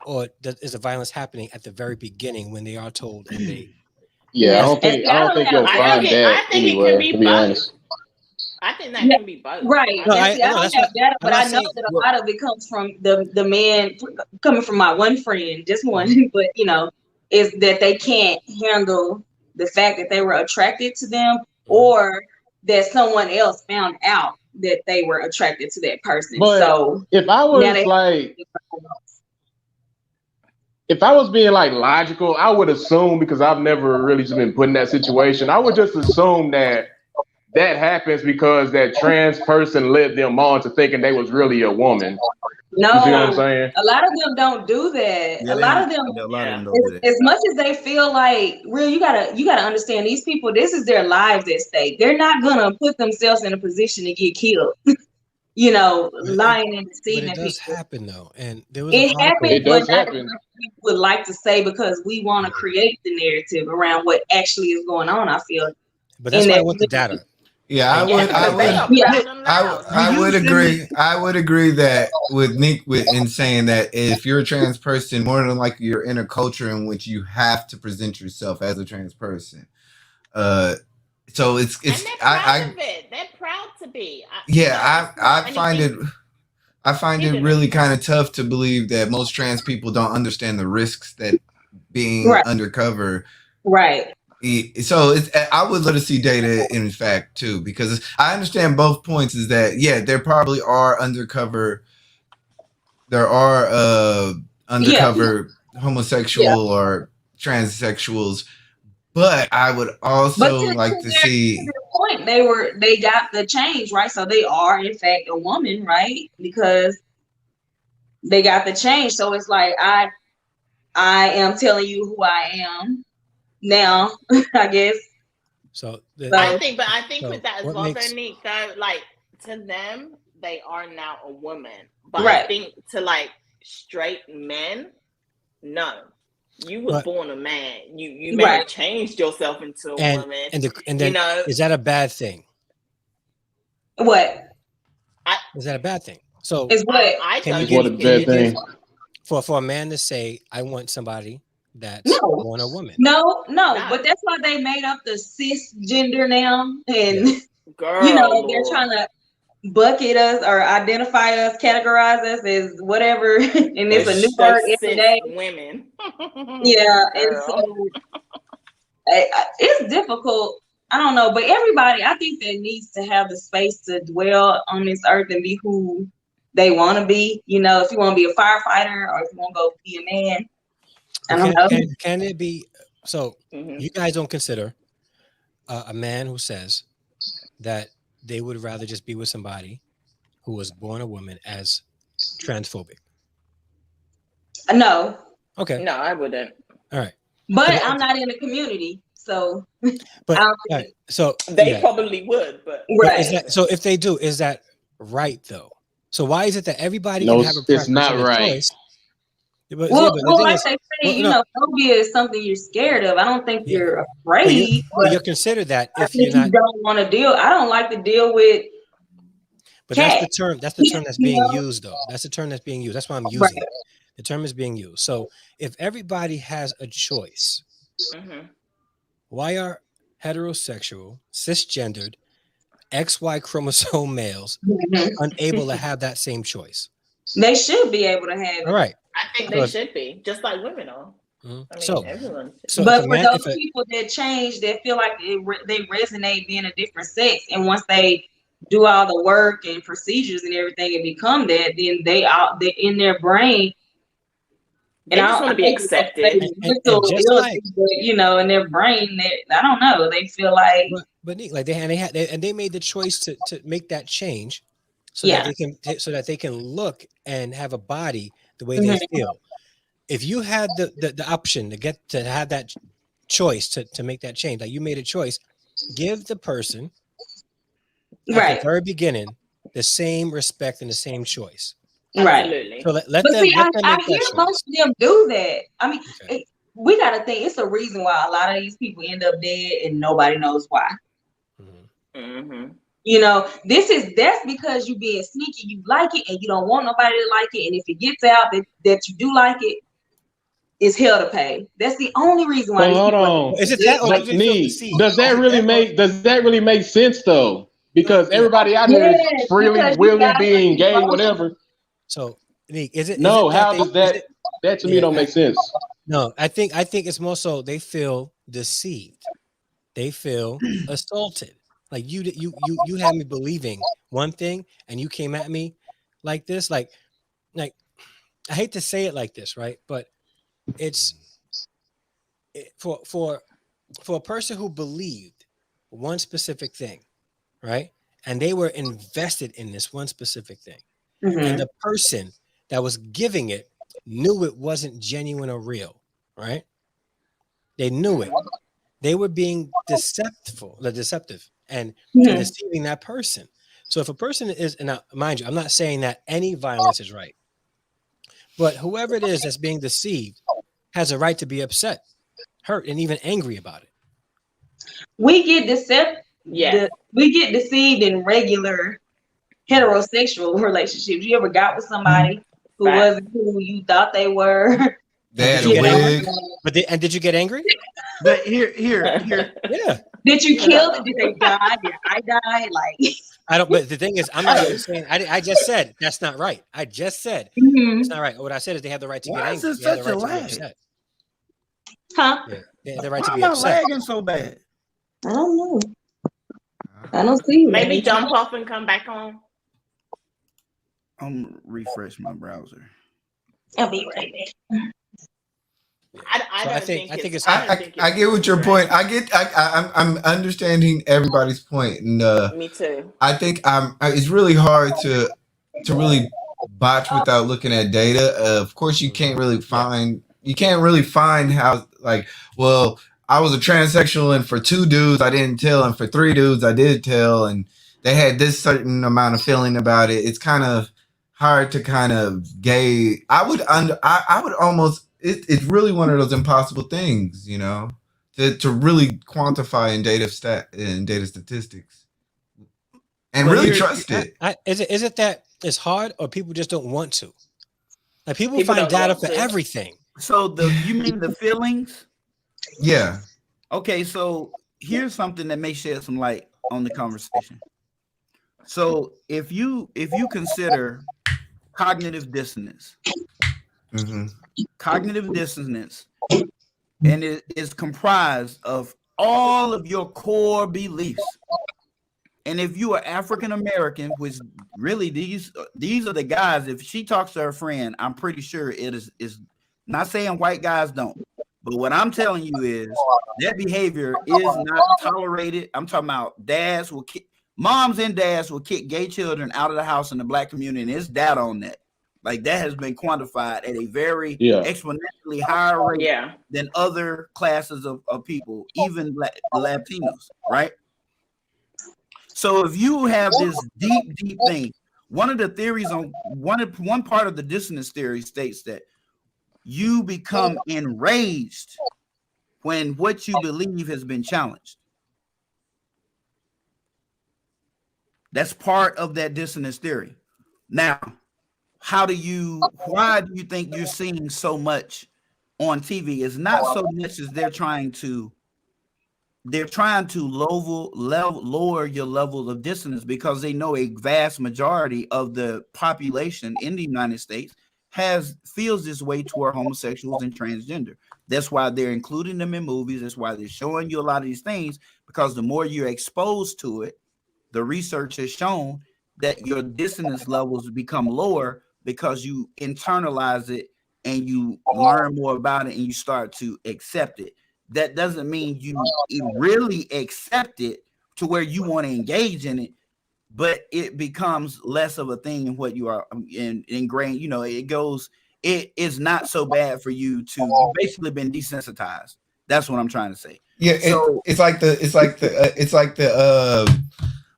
or is the violence happening at the very beginning when they are told and they? Yeah, Yes. I don't think you'll find that I think it anywhere, can be to be both. honest. I think that can be both. Right. No, And I see, I know don't that's have what data, I'm but not I know saying. that a lot of it comes from the man, coming from my one friend, just one, but you know, is that they can't handle the fact that they were attracted to them, or that someone else found out that they were attracted to that person. But So if I now was like, if I was being like logical, I would assume, because I've never really just been put in that situation, I would just assume that happens because that trans person led them on to thinking they was really a woman. no, You see what I'm saying? a lot of them don't do that. Yeah, a lot of them don't do that. as much as they feel like, real, you gotta understand, these people, this is their lives at stake. They're not gonna put themselves in a position to get killed. You know, lying and But deceiving it does people. happen though, and there was an It article. happens, It but does not as happen. much as people would like to say, because we want to create the narrative around what actually is going on, I feel. But that's In why I that want the data. Yeah, I Yeah, would. because they are Yeah. proud and loud. I would agree. I would agree that with Nick in saying that if you're a trans person, more than likely you're in a culture in which you have to present yourself as a trans person. So it's And they're proud of it. They're proud to be. I find it really kind of tough to believe that most trans people don't understand the risks that being undercover. Right. So I would love to see data, in fact, too, because I understand both points. Is that, yeah, there probably are undercover. There are undercover homosexual or transsexuals, but I would also like to see. To their point, they got the change, right? So they are in fact a woman, right? Because they got the change. So it's like I am telling you who I am now, I guess. So I think so with that as what well, makes- though, Nick, though, like to them, they are now a woman. But Right. I think to like straight men, no. You was born a man. You may have changed yourself into a woman. And then, you know, is that a bad thing? What? Is that a bad thing? So is what? Can you give for a man to say, I want somebody that's born a woman? No, but that's why they made up the cisgender now, and girl, you know, they're trying to bucket us or identify us, categorize us as whatever, and it's a new word every day. Women. Yeah, and so It's difficult. I don't know, but everybody, I think that needs to have the space to dwell on this earth and be who they want to be. You know, if you want to be a firefighter or if you want to go be a man, I don't know. Can it be? So you guys don't consider a man who says that they would rather just be with somebody who was born a woman as transphobic? No. Okay. No, I wouldn't. All right. But I'm not in the community, so. But right, so they probably would, but right. Is that, so if they do, is that right though? So why is it that everybody No, can have a preference it's not and a right. choice? But, Well, like is, they say, you know, phobia is something you're scared of. I don't think you're afraid. But you're considered that if you don't want to deal. I don't like to deal with. But cats. that's the term that's being used though. That's the term that's being used. That's why I'm using it. The term is being used. So if everybody has a choice, why are heterosexual, cisgendered, XY chromosome males unable to have that same choice? They should be able to have it. All right. I think they should be, just like women are. I mean, everyone. But for those people that change, that feel like they resonate being a different sex, and once they do all the work and procedures and everything and become that, then they in their brain. They just want to be accepted. And just like, you know, in their brain, I don't know. They feel like, but like they made the choice to make that change, so that they can look and have a body the way they feel. If you had the option to have that choice to make that change, like you made a choice, give the person at the very beginning the same respect and the same choice. Absolutely. So let them I make hear that most of them do that. I mean, we got to think it's a reason why a lot of these people end up dead and nobody knows why. You know, that's because you being sneaky. You like it and you don't want nobody to like it. And if it gets out that you do like it, it's hell to pay. That's the only reason why. Hold on. Is it that? Or does that really make sense though? Because everybody out here is freely, willing, being gay, whatever. So, is it? No, is it how does that? That to me don't make sense. No, I think it's more so they feel deceived. They feel assaulted. Like you had me believing one thing, and you came at me like this. Like I hate to say it like this, right? But it's for a person who believed one specific thing, right? And they were invested in this one specific thing. And the person that was giving it knew it wasn't genuine or real, right? They knew it. They were being deceptive and deceiving that person. So if a person is, and now, mind you, I'm not saying that any violence is right, but whoever it is that's being deceived has a right to be upset, hurt, and even angry about it. We get we get deceived in regular heterosexual relationships. You ever got with somebody who wasn't who you thought they were? They had a wig. But did you get angry? But here. Yeah. Did you kill them? Did they die? Did I die? Like I don't. But the thing is, I'm not even saying. I just said that's not right. I just said it's not right. What I said is they have the right to get angry. Why is this such a lag? Huh? Yeah, they have the right to Why be am I upset. lagging so bad? I don't know. I don't see. Maybe jump off and come back on. I'm refresh my browser. I'll be right back. I think it's. I get what your point. I'm understanding everybody's point, and me too. I think it's really hard to really botch without looking at data. Of course, you can't really find how, like, well, I was a transsexual, and for 2 dudes I didn't tell, and for 3 dudes I did tell, and they had this certain amount of feeling about it. It's kind of hard to kind of gauge. I would almost. It's really one of those impossible things, you know, to really quantify in data statistics, and really trust it. Is it that it's hard, or people just don't want to? Like people find data for everything. So you mean the feelings? Yeah. Okay, so here's something that may shed some light on the conversation. So if you consider cognitive dissonance. Cognitive dissonance and it is comprised of all of your core beliefs. And if you are African American, which really these are the guys, if she talks to her friend, I'm pretty sure it is not saying white guys don't. But what I'm telling you is that behavior is not tolerated. I'm talking about moms and dads will kick gay children out of the house in the black community, and it's data on that. Like that has been quantified at a very exponentially higher rate than other classes of people, even Latinos, right? So if you have this deep thing, one of the theories on one part of the dissonance theory states that you become enraged when what you believe has been challenged. That's part of that dissonance theory. Now, why do you think you're seeing so much on TV? It's not so much as they're trying to lower your level of dissonance, because they know a vast majority of the population in the United States feels this way toward homosexuals and transgender. That's why they're including them in movies. That's why they're showing you a lot of these things, because the more you're exposed to it, the research has shown that your dissonance levels become lower because you internalize it and you learn more about it and you start to accept it. That doesn't mean you really accept it to where you want to engage in it, but it becomes less of a thing in what you are ingrained. You know, it is not so bad for you to, you've basically been desensitized. That's what I'm trying to say. Yeah, so it's like the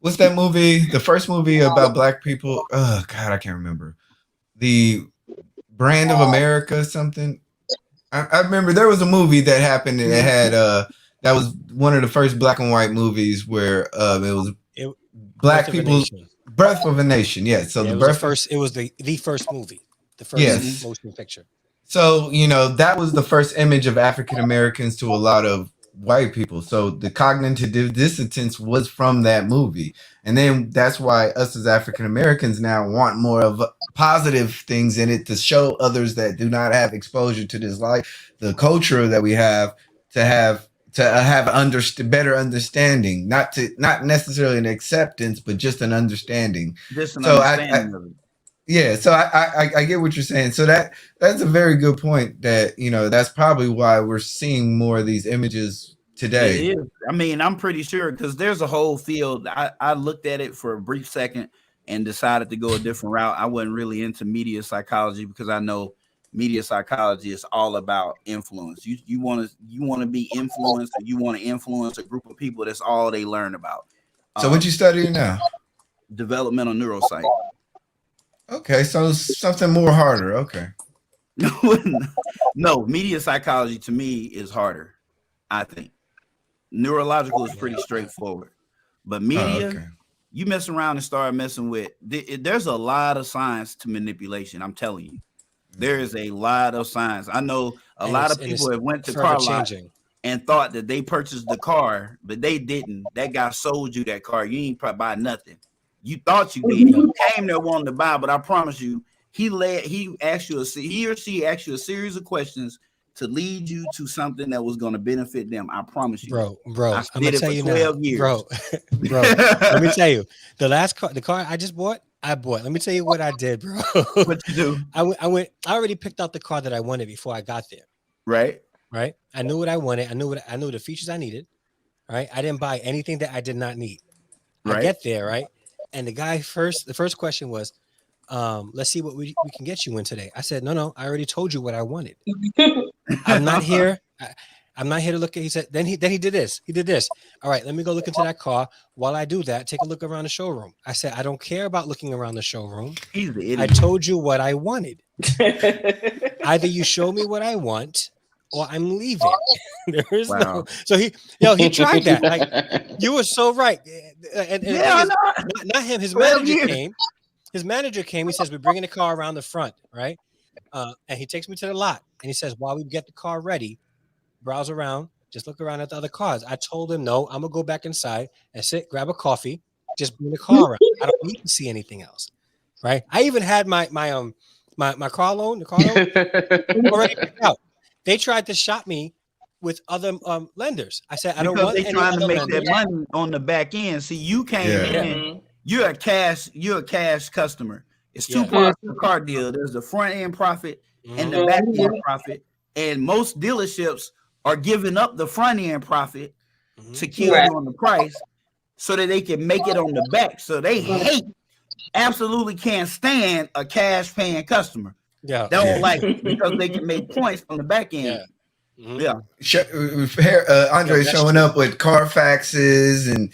what's that movie? The first movie about black people. Oh God, I can't remember. The Brand of America, something. I remember there was a movie that happened and it had that was one of the first black and white movies where it was black people. Birth of a Nation. Yeah. So it was the first movie, the first motion picture. So, you know, that was the first image of African Americans to a lot of white people. So the cognitive dissonance was from that movie. And then that's why us as African Americans now want more of positive things in it to show others that do not have exposure to this life, the culture that we have, to have better understanding, not necessarily an acceptance, but just an understanding. Yeah, so I get what you're saying. So that's a very good point. That, you know, that's probably why we're seeing more of these images today. It is. I mean, I'm pretty sure, because there's a whole field. I looked at it for a brief second and decided to go a different route. I wasn't really into media psychology because I know media psychology is all about influence. You want to be influenced, or you want to influence a group of people. That's all they learn about. So what you studying now? Developmental neuroscience. Okay, so something more harder. Okay. No, media psychology to me is harder, I think. Neurological is pretty straightforward. But media, you mess around and start messing with, there's a lot of science to manipulation. I'm telling you. There is a lot of science. I know a lot of people have went to car lot and thought that they purchased the car, but they didn't. That guy sold you that car. You ain't probably buy nothing. You thought you did. You came there wanting to buy, but I promise you, he or she asked you a series of questions to lead you to something that was going to benefit them. I promise you, bro. I'm gonna tell you 12 years. bro. Let me tell you, the car I just bought. Let me tell you what I did, bro. What you do? I already picked out the car that I wanted before I got there. Right. I knew what I wanted. I knew the features I needed. Right. I didn't buy anything that I did not need. I get there, right? And the first question was, let's see what we can get you in today. I said, no, I already told you what I wanted. I'm not here. I'm not here to look at. He said, then he did this. He did this. All right, let me go look into that car. While I do that, take a look around the showroom. I said, I don't care about looking around the showroom. He's the idiot. I told you what I wanted. Either you show me what I want, or I'm leaving. There is no. So he tried that. Like, you were so right. And not him. His manager came. His manager came. He says, we're bringing the car around the front, right? And he takes me to the lot, and he says, while we get the car ready, browse around, just look around at the other cars. I told him, no, I'm gonna go back inside and sit, grab a coffee, just bring the car around. I don't need to see anything else, right? I even had my car loan, already picked out. They tried to shop me with other lenders. I said I because don't want they any trying to other make lenders. that money on the back end. See, you came in, you're a cash customer. It's two parts of the car deal. There's the front end profit and the back end profit. And most dealerships are giving up the front end profit to kill you on the price so that they can make it on the back. So they absolutely can't stand a cash paying customer. Yeah. They don't like it because they can make points on the back end. Yeah. Andre showing up with Carfaxes and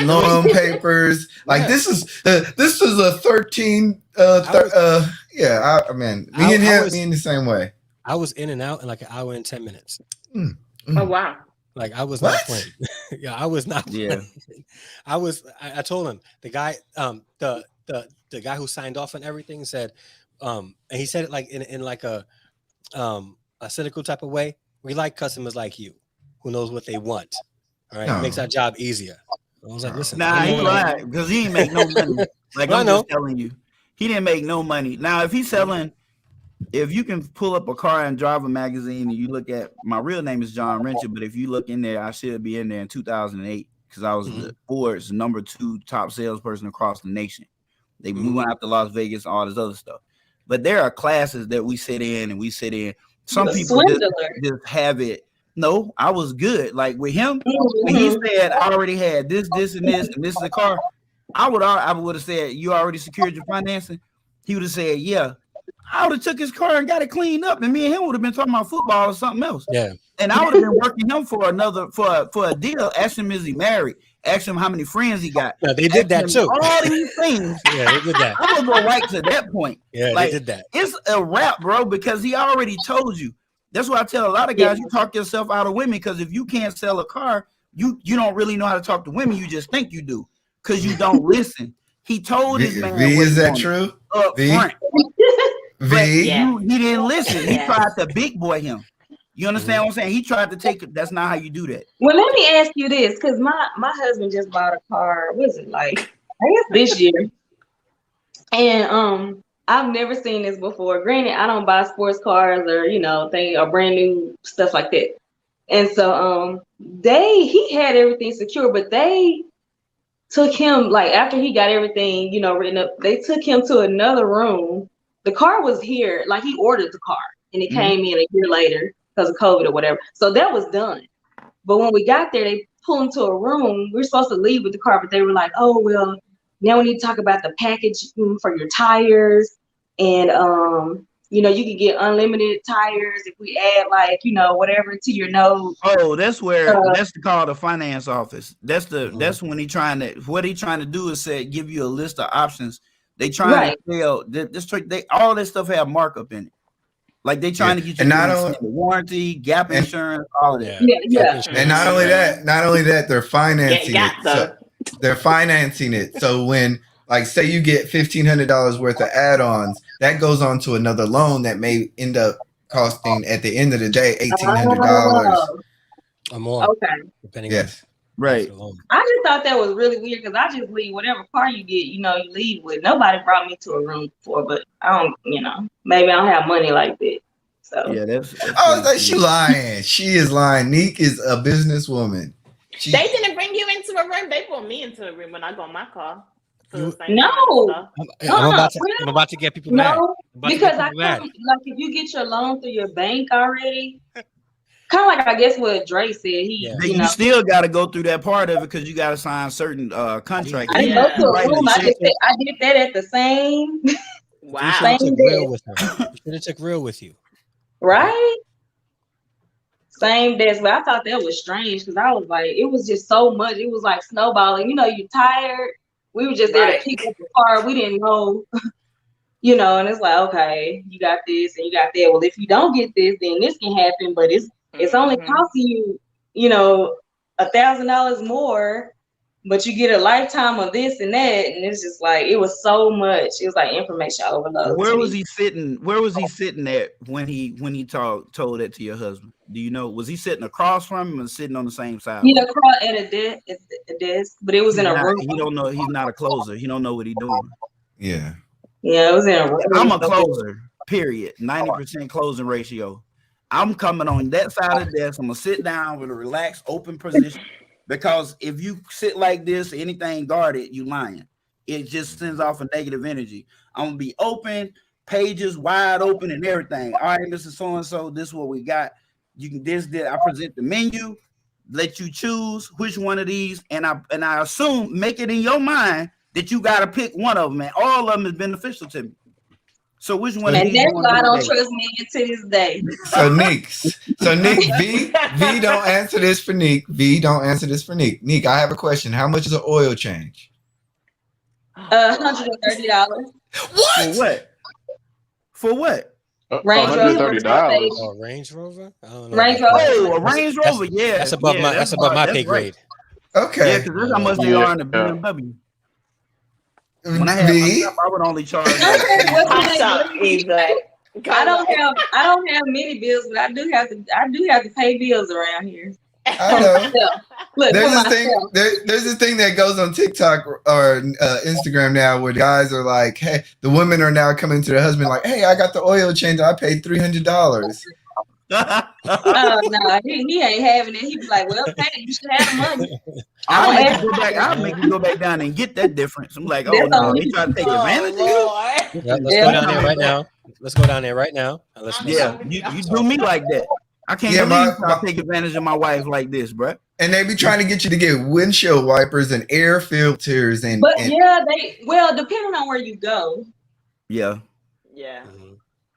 loan papers. Like this is a 13. I mean, me and the same way. I was in and out in like an hour and 10 minutes. Oh wow! Like I was not playing. Yeah, I was not playing. I told him, the guy, the guy who signed off on everything said, and he said it like in like a cynical type of way. We like customers like you, who knows what they want. All right, it makes our job easier. I was like, listen, he lied because he didn't make no money. Like I'm just telling you, he didn't make no money. Now, if he's selling, if you can pull up a car and drive a magazine, and you look at, my real name is John Rencher, but if you look in there, I should be in there in 2008 because I was the Ford's #2 top salesperson across the nation. They moving out to Las Vegas, all this other stuff. But there are classes that we sit in. Some people just have it. No, I was good. Like with him, when he said I already had this, and this is a car, I would have said, you already secured your financing? He would have said, yeah. I would have took his car and got it cleaned up, and me and him would have been talking about football or something else. Yeah. And I would have been working him for a deal. Ask him, is he married? Ask him how many friends he got. Yeah, they did that too. All these things. Yeah, they did that. I'm gonna go right to that point. Yeah, like, they did that. It's a wrap, bro, because he already told you. That's why I tell a lot of guys, you talk yourself out of women, because if you can't sell a car, you don't really know how to talk to women. You just think you do because you don't listen. He told his man. Vee, is that true? Up front. Vee? He didn't listen. He tried to big boy him. You understand what I'm saying? He tried to take it. That's not how you do that. Well, let me ask you this, because my husband just bought a car. What is it like? I guess this year. And I've never seen this before. Granted, I don't buy sports cars or or brand new stuff like that. And so he had everything secure, but they took him, like, after he got everything written up, they took him to another room. The car was here, like he ordered the car and it came in a year later because of COVID or whatever. So that was done. But when we got there, they pulled him to a room. We were supposed to leave with the car, but they were like, oh, well, now we need to talk about the package for your tires. And, you can get unlimited tires if we add whatever to your note. Oh, that's where that's called the finance office. That's when what he trying to do is give you a list of options. They trying to sell this. All this stuff have markup in it. Like they trying to get you the warranty, gap insurance, all of that. Yeah. And not only that, they're financing it. They're financing it. So when, like, say you get $1,500 worth of add-ons, that goes on to another loan that may end up costing at the end of the day $1,800 or more. Okay. Depending. Yes. Right. I just thought that was really weird because I just leave whatever car you get, you leave with. Nobody brought me to a room before, but I don't, maybe I don't have money like that. So yeah, that's she lying. She is lying. Neek is a businesswoman. They didn't bring you into a room. They brought me into a room when I got my car. No, I'm about to get people mad. Because I like if you get your loan through your bank already. Kind of like I guess what Dre said. You still got to go through that part of it because you got to sign certain contracts. I didn't go to a room. I did that at the same. Wow. You should have took real with you. Right. Same desk, but I thought that was strange because I was like, it was just so much. It was like snowballing. You're tired. We were just there to pick up the car. We didn't know. And it's like, okay, you got this and you got that. Well, if you don't get this, then this can happen. But it's only costing you, $1,000 more, but you get a lifetime of this and that. And it's just like, it was so much. It was like information overload. Where was he sitting? Where was he sitting at when he told that to your husband? Do you know? Was he sitting across from him or sitting on the same side? Across at a desk, but it was in a room. He don't know. He's not a closer. He don't know what he's doing. Yeah. Yeah, it was in a room. I'm a closer. Period. 90% closing ratio. I'm coming on that side of the desk. I'm gonna sit down with a relaxed, open position. Because if you sit like this, anything guarded, you lying. It just sends off a negative energy. I'm gonna be open, pages wide open, and everything. All right, Mr. So-and-so, this is what we got. You can this. I present the menu, let you choose which one of these, and I assume make it in your mind that you gotta pick one of them, and all of them is beneficial to me. So which one? And that's why I don't trust me to this day. So Nick, V don't answer this for Nick. V don't answer this for Nick. Nick, I have a question. How much is an oil change? $130. What? For what? Range Rover. $130. Oh, Range Rover? I don't know. Range Rover. Oh, a Range Rover. Yeah, That's above my pay grade. Okay. Yeah, because that's how much they are in the BMW. When I had V? my shop, I would only charge. I don't have many bills, but I do have to pay bills around here. I know. Look, there's this thing that goes on TikTok or Instagram now where guys are like, hey, the women are now coming to their husband like, hey, I got the oil change. I paid $300. No, he ain't having it. He be like, well, hey, you should have the money. I'll make you go back down and get that difference. I'm like, oh no, he trying to take advantage of you. Let's go down there right now. Let's go down there right now. You do me like that. I can't believe you take advantage of my wife like this, bro. And they be trying to get you to get windshield wipers and air filters depending on where you go. Yeah.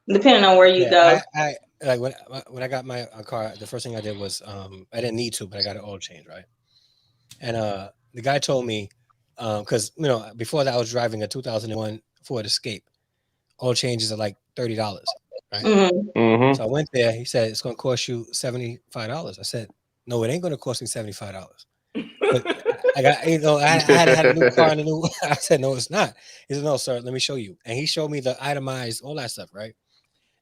Depending on where you go. I like when I got my car, the first thing I did was I didn't need to, but I got an oil change, right? And the guy told me because before that I was driving a 2001 Ford Escape. Oil changes are like $30, right? Mm-hmm. So I went there. He said it's going to cost you $75. I said, no, it ain't going to cost me $75. But I got, I had a new car and a new. I said, no, it's not. He said, no, sir, let me show you. And he showed me the itemized, all that stuff, right?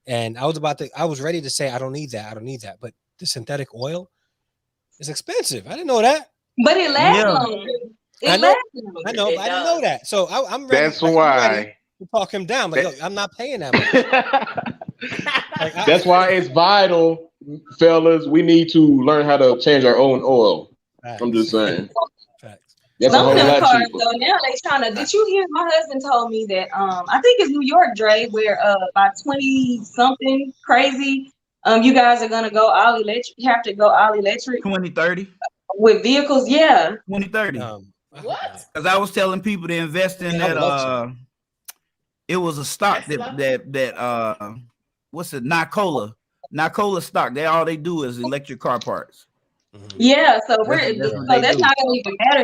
And I was ready to say, I don't need that. But the synthetic oil is expensive. I didn't know that. But it lasts longer. I know, but I didn't know that. So I'm ready. That's why. To talk him down, like, look, I'm not paying that much. That's why it's vital, fellas. We need to learn how to change our own oil. Facts. I'm just saying. Facts. That's some of them cars, though, now they trying to. Did you hear? My husband told me that I think it's New York, Dre, where by 20 something crazy, you guys are gonna go all electric. You have to go all electric. 2030 with vehicles, yeah. 2030. What? Because I was telling people to invest in that. It was a stock that what's it? Nikola stock. All they do is electric car parts. Yeah, so that's not gonna even matter.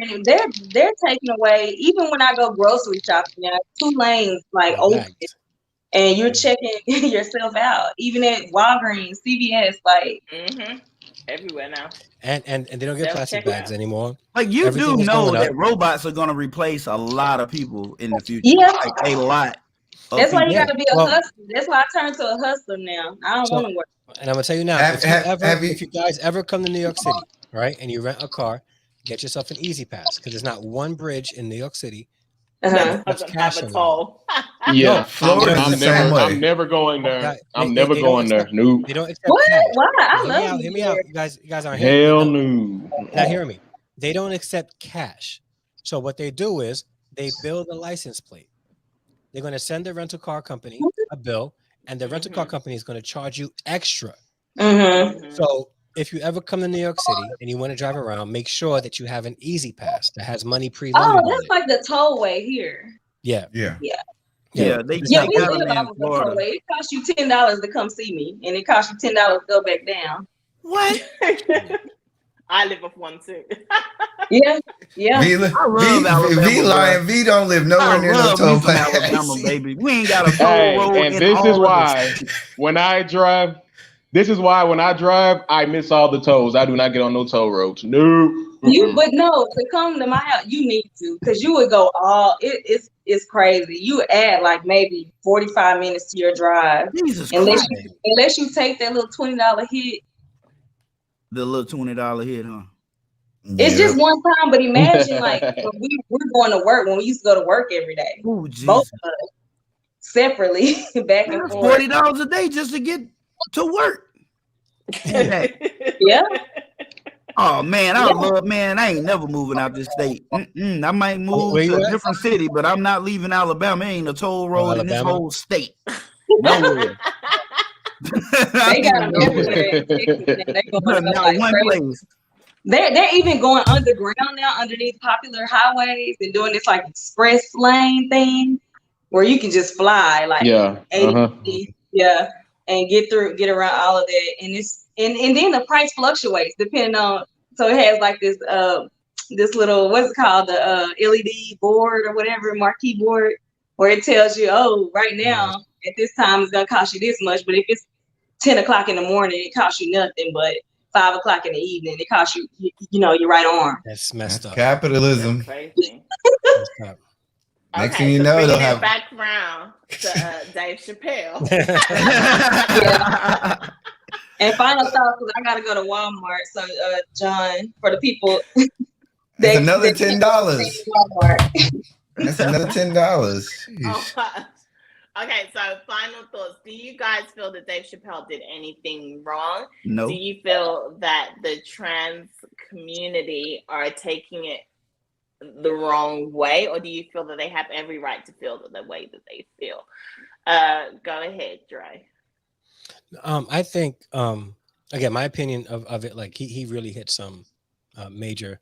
They're taking away. Even when I go grocery shopping now, 2 lanes like open, and you're checking yourself out. Even at Walgreens, CVS, like everywhere now. And they don't get plastic bags anymore. Like you do know that robots are gonna replace a lot of people in the future. Yeah, like a lot. That's why you got to be a hustler. That's why I turn to a hustler now. I don't want to work. And I'm gonna tell you now, if you guys ever come to New York City, right, and you rent a car, get yourself an Easy Pass because there's not one bridge in New York City that has cash on it. Yeah, Florida. I'm never going there. I'm never going there. No. They don't accept cash. Why? I love Hear me out. You guys aren't hell no. Now hear me. They don't accept cash. So what they do is they build a license plate. They're going to send the rental car company a bill, and the rental car company is going to charge you extra. So if you ever come to New York City and you want to drive around, make sure that you have an Easy Pass that has money preloaded. Oh, that's like the tollway here. Yeah. We live off of the tollway. It costs you $10 to come see me, and it costs you $10 to go back down. What? I live off one too. Yeah. V lying. V don't live nowhere near no toll plaza. Alabama, baby. We ain't got a toll road. And this is why when I drive, I miss all the tolls. I do not get on no toll roads. No. But no, to come to my house, you need to, because you would go it's crazy. You would add like maybe 45 minutes to your drive. Unless you take that little $20 hit. The little $20 hit, huh? It's just one time, but imagine like when we're going to work, when we used to go to work every day. Ooh, both of us separately, back and forth. $40 a day just to get to work. Yeah. Oh man, I love man. I ain't never moving out this state. I might move Where to you a at? different city, but I'm not leaving Alabama. Ain't a toll road in this Alabama? whole state. Nowhere. They got them everywhere in Texas, man. They going up Not like one crazy. place. They're even going underground now, underneath popular highways, and doing this like express lane thing where you can just fly like 80, yeah, and get around all of that. And it's and then the price fluctuates depending on. So it has like this this little, what's it called, the LED board or whatever, marquee board, where it tells you, oh, right now at this time it's gonna cost you this much, but if it's 10 o'clock in the morning, it costs you nothing, but 5 o'clock in the evening, it costs you, your right arm. That's messed up. Capitalism. That's crazy. Messed up. Next Okay, thing you so know, bringing they'll it have back around to Dave Chappelle. Yeah. And final thoughts, because I gotta go to Walmart. So John, for the people, that's another $10. Walmart. That's another $10. Oh, okay, so final thoughts. Do you guys feel that Dave Chappelle did anything wrong? No. Do you feel that the trans community are taking it the wrong way, or do you feel that they have every right to feel the way that they feel? Go ahead, Dre. I think, again, my opinion of it, like he really hit some major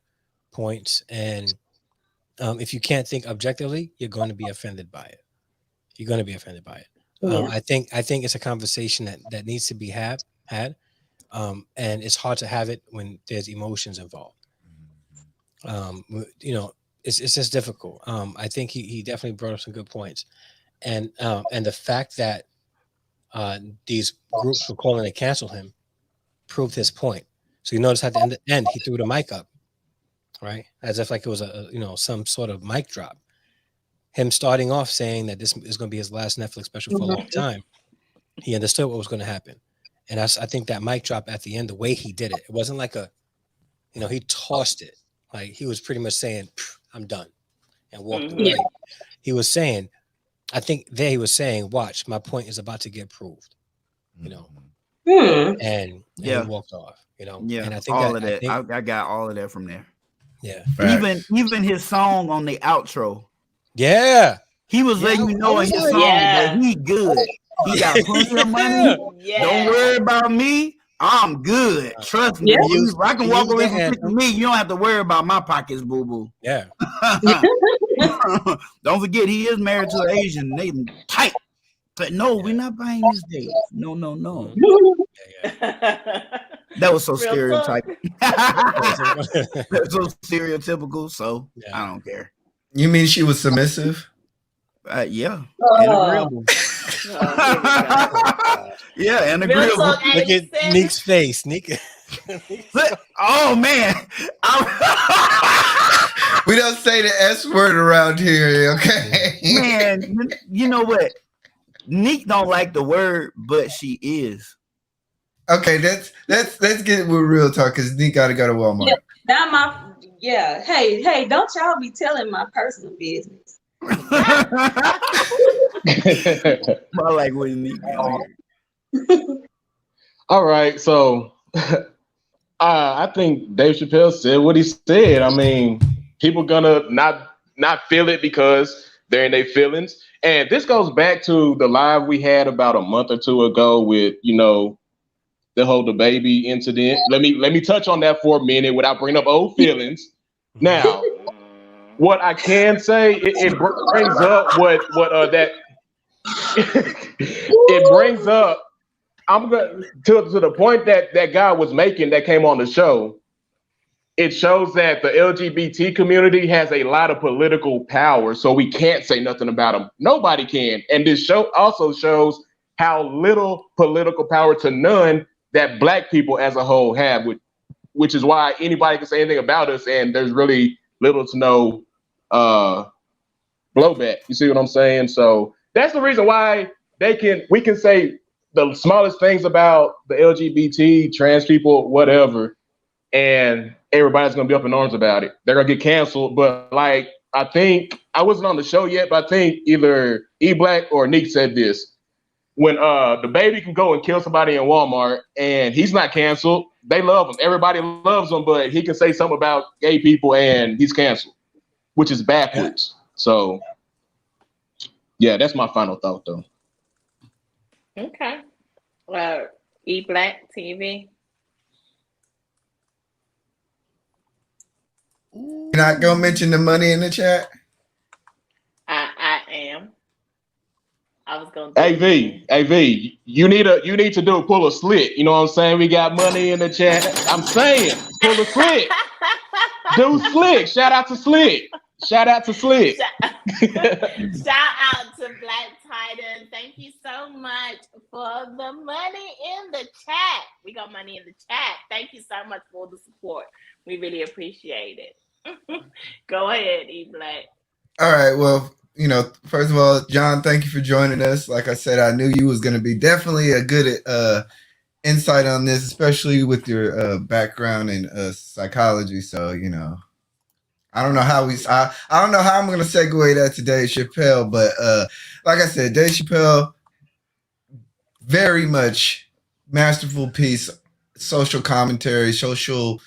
points, and if you can't think objectively, you're going to be offended by it. You're going to be offended by it. Yeah. I think it's a conversation that needs to be had, and it's hard to have it when there's emotions involved. It's just difficult. I think he definitely brought up some good points, and the fact that these groups were calling to cancel him proved his point. So you notice at the end he threw the mic up, right, as if like it was some sort of mic drop. Him starting off saying that this is going to be his last Netflix special for a long time. He understood what was going to happen, and I think that mic drop at the end, the way he did it, it wasn't like he tossed it. Like he was pretty much saying, "I'm done," and walked away. He was saying, I think there he was saying, "Watch, my point is about to get proved," and he walked off. Yeah, and I think all of that. I got all of that from there. Yeah, even his song on the outro. Yeah, he was letting you know in his song that he good. He got plenty of money. Don't worry about me. I'm good. Trust me. If I can walk away from 50 million, you don't have to worry about my pockets, boo boo. Yeah. Don't forget, he is married to an Asian. They tight. But no, we're not buying this date. No. That was so stereotypical. That's so stereotypical. So I don't care. You mean she was submissive? Yeah. And agreeable. Yeah, and agreeable. Look at Nick's face. Nick. Oh man. We don't say the S word around here, okay? Man, you know what? Nick don't like the word, but she is. Okay, let's get with real talk, because Nick gotta go to Walmart. Hey, don't y'all be telling my personal business. I like when Nick got here. All right, so I think Dave Chappelle said what he said. I mean, people gonna not feel it because they're in their feelings. And this goes back to the live we had about a month or two ago with, the whole DaBaby incident. Let me touch on that for a minute without bringing up old feelings. Now, what I can say, it brings up what that it brings up. I'm going to the point that guy was making that came on the show. It shows that the LGBT community has a lot of political power, so we can't say nothing about them. Nobody can. And this show also shows how little political power to none that Black people as a whole have, which is why anybody can say anything about us, and there's really little to no blowback. You see what I'm saying? So that's the reason why we can say the smallest things about the LGBT, trans people, whatever, and everybody's gonna be up in arms about it. They're gonna get canceled. But I think I wasn't on the show yet, but I think either E Black or Nick said this. when the baby can go and kill somebody in Walmart and he's not canceled, they love him. Everybody loves him, but he can say something about gay people and he's canceled, which is backwards. So yeah, that's my final thought though. Okay. Well, E Black TV. You're not gonna mention the money in the chat? I am. I was gonna. Hey V, you need to pull a slit. You know what I'm saying? We got money in the chat. I'm saying pull a slit. Do slick. Shout out to Slick. Shout out to Slick. Shout out to Black Titan. Thank you so much for the money in the chat. We got money in the chat. Thank you so much for the support. We really appreciate it. Go ahead, E Black. All right. Well, first of all, John, thank you for joining us. Like I said, I knew you was going to be definitely a good insight on this, especially with your background in psychology. So, I don't know how I don't know how I'm going to segue that to Dave Chappelle, but like I said, Dave Chappelle, very much masterful piece, social commentary, social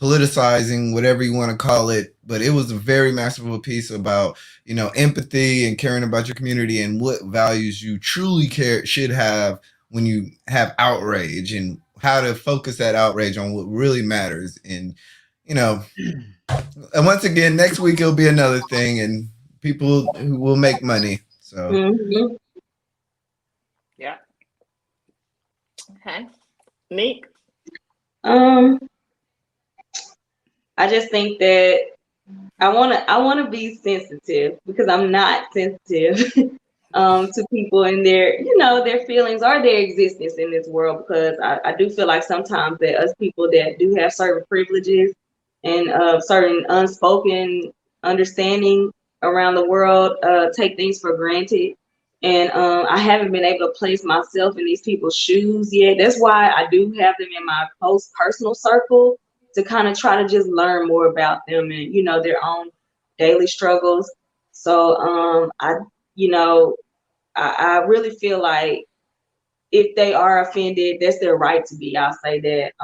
politicizing, whatever you want to call it, but it was a very masterful piece about empathy and caring about your community and what values you truly should have when you have outrage and how to focus that outrage on what really matters. And and once again, next week it'll be another thing and people who will make money. So yeah. Okay. Nick. I just think that I wanna be sensitive because I'm not sensitive to people and their feelings or their existence in this world, because I do feel like sometimes that us people that do have certain privileges and certain unspoken understanding around the world take things for granted. And I haven't been able to place myself in these people's shoes yet. That's why I do have them in my close personal circle, to kind of try to just learn more about them and, their own daily struggles. So I really feel like if they are offended, that's their right to be. I'll say that.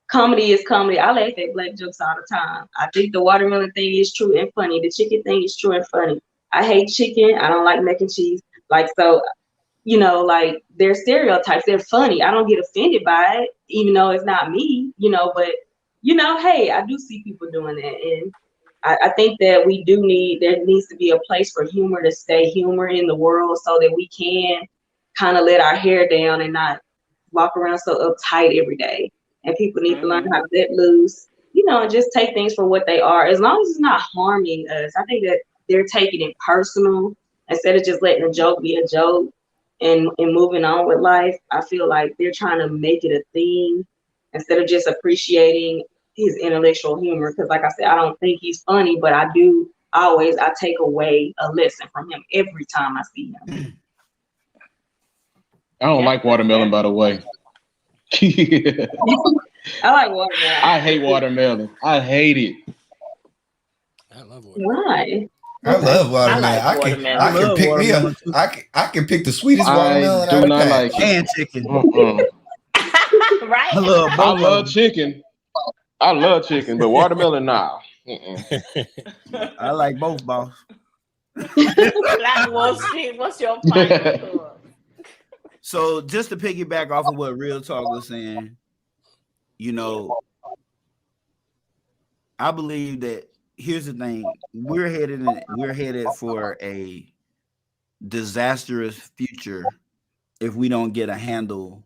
Comedy is comedy. I laugh at Black jokes all the time. I think the watermelon thing is true and funny. The chicken thing is true and funny. I hate chicken. I don't like mac and cheese. Like they're stereotypes. They're funny. I don't get offended by it, even though it's not me, but hey, I do see people doing that. And I think that there needs to be a place for humor to stay humor in the world, so that we can kind of let our hair down and not walk around so uptight every day. And people need to learn how to let loose, and just take things for what they are, as long as it's not harming us. I think that they're taking it personal instead of just letting a joke be a joke and moving on with life. I feel like they're trying to make it a thing instead of just appreciating his intellectual humor. Because like I said, I don't think he's funny, but I take away a lesson from him every time I see him. I don't like watermelon, by the way. I like watermelon. I hate watermelon. I hate it. I love watermelon. Why? I love watermelon. I like watermelon. I can pick the sweetest watermelon. I do not like it. And chicken. Right. I love chicken. I love chicken, but watermelon, nah. I like both, boss. Black Wall Street, what's your final thought? So just to piggyback off of what Real Talk was saying, I believe that here's the thing: we're headed for a disastrous future if we don't get a handle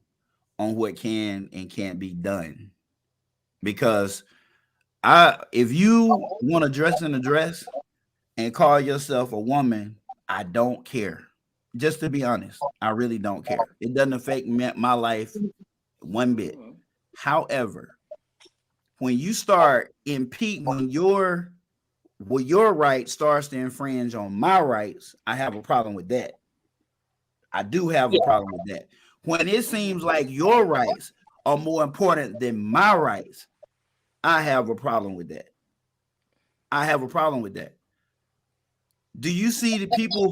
on what can and can't be done. Because if you want to dress in a dress and call yourself a woman, I don't care. Just to be honest, I really don't care. It doesn't affect my life one bit. However, when you start when your right starts to infringe on my rights, I have a problem with that. I do have a problem with that. When it seems like your rights are more important than my rights, I have a problem with that. Do you see the people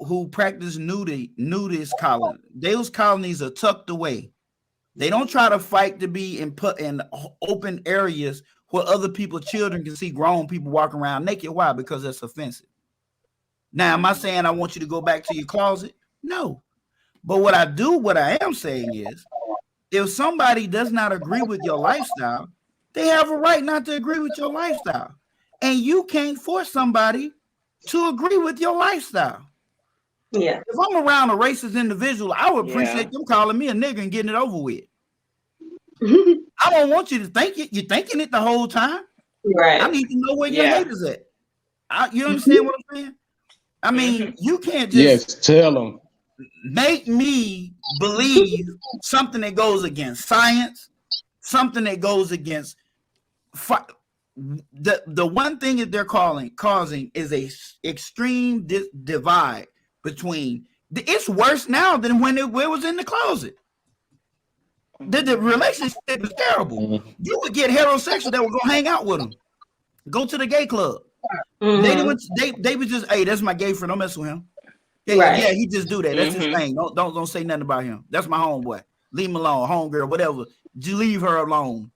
who practice nudist colonies? Those colonies are tucked away. They don't try to fight to be put in open areas where other people's children can see grown people walking around naked. Why? Because that's offensive. Now, am I saying I want you to go back to your closet? No. But what I am saying is, if somebody does not agree with your lifestyle, they have a right not to agree with your lifestyle. And you can't force somebody to agree with your lifestyle. Yeah. If I'm around a racist individual, I would appreciate them calling me a nigga and getting it over with. I don't want you to think it. You're thinking it the whole time. Right. I need to know where your head is at. You understand what I'm saying? I mean, you can't just tell them. Make me believe something that goes against science, something that goes against the one thing that they're causing is a extreme divide between. It's worse now than when it was in the closet. The relationship is terrible. Mm-hmm. You would get heterosexual that would go hang out with them, go to the gay club. Mm-hmm. They was just, hey, that's my gay friend. Don't mess with him. Yeah, Right. Yeah, he just do that. That's his thing. Don't say nothing about him. That's my homeboy. Leave him alone, homegirl, whatever. Just leave her alone.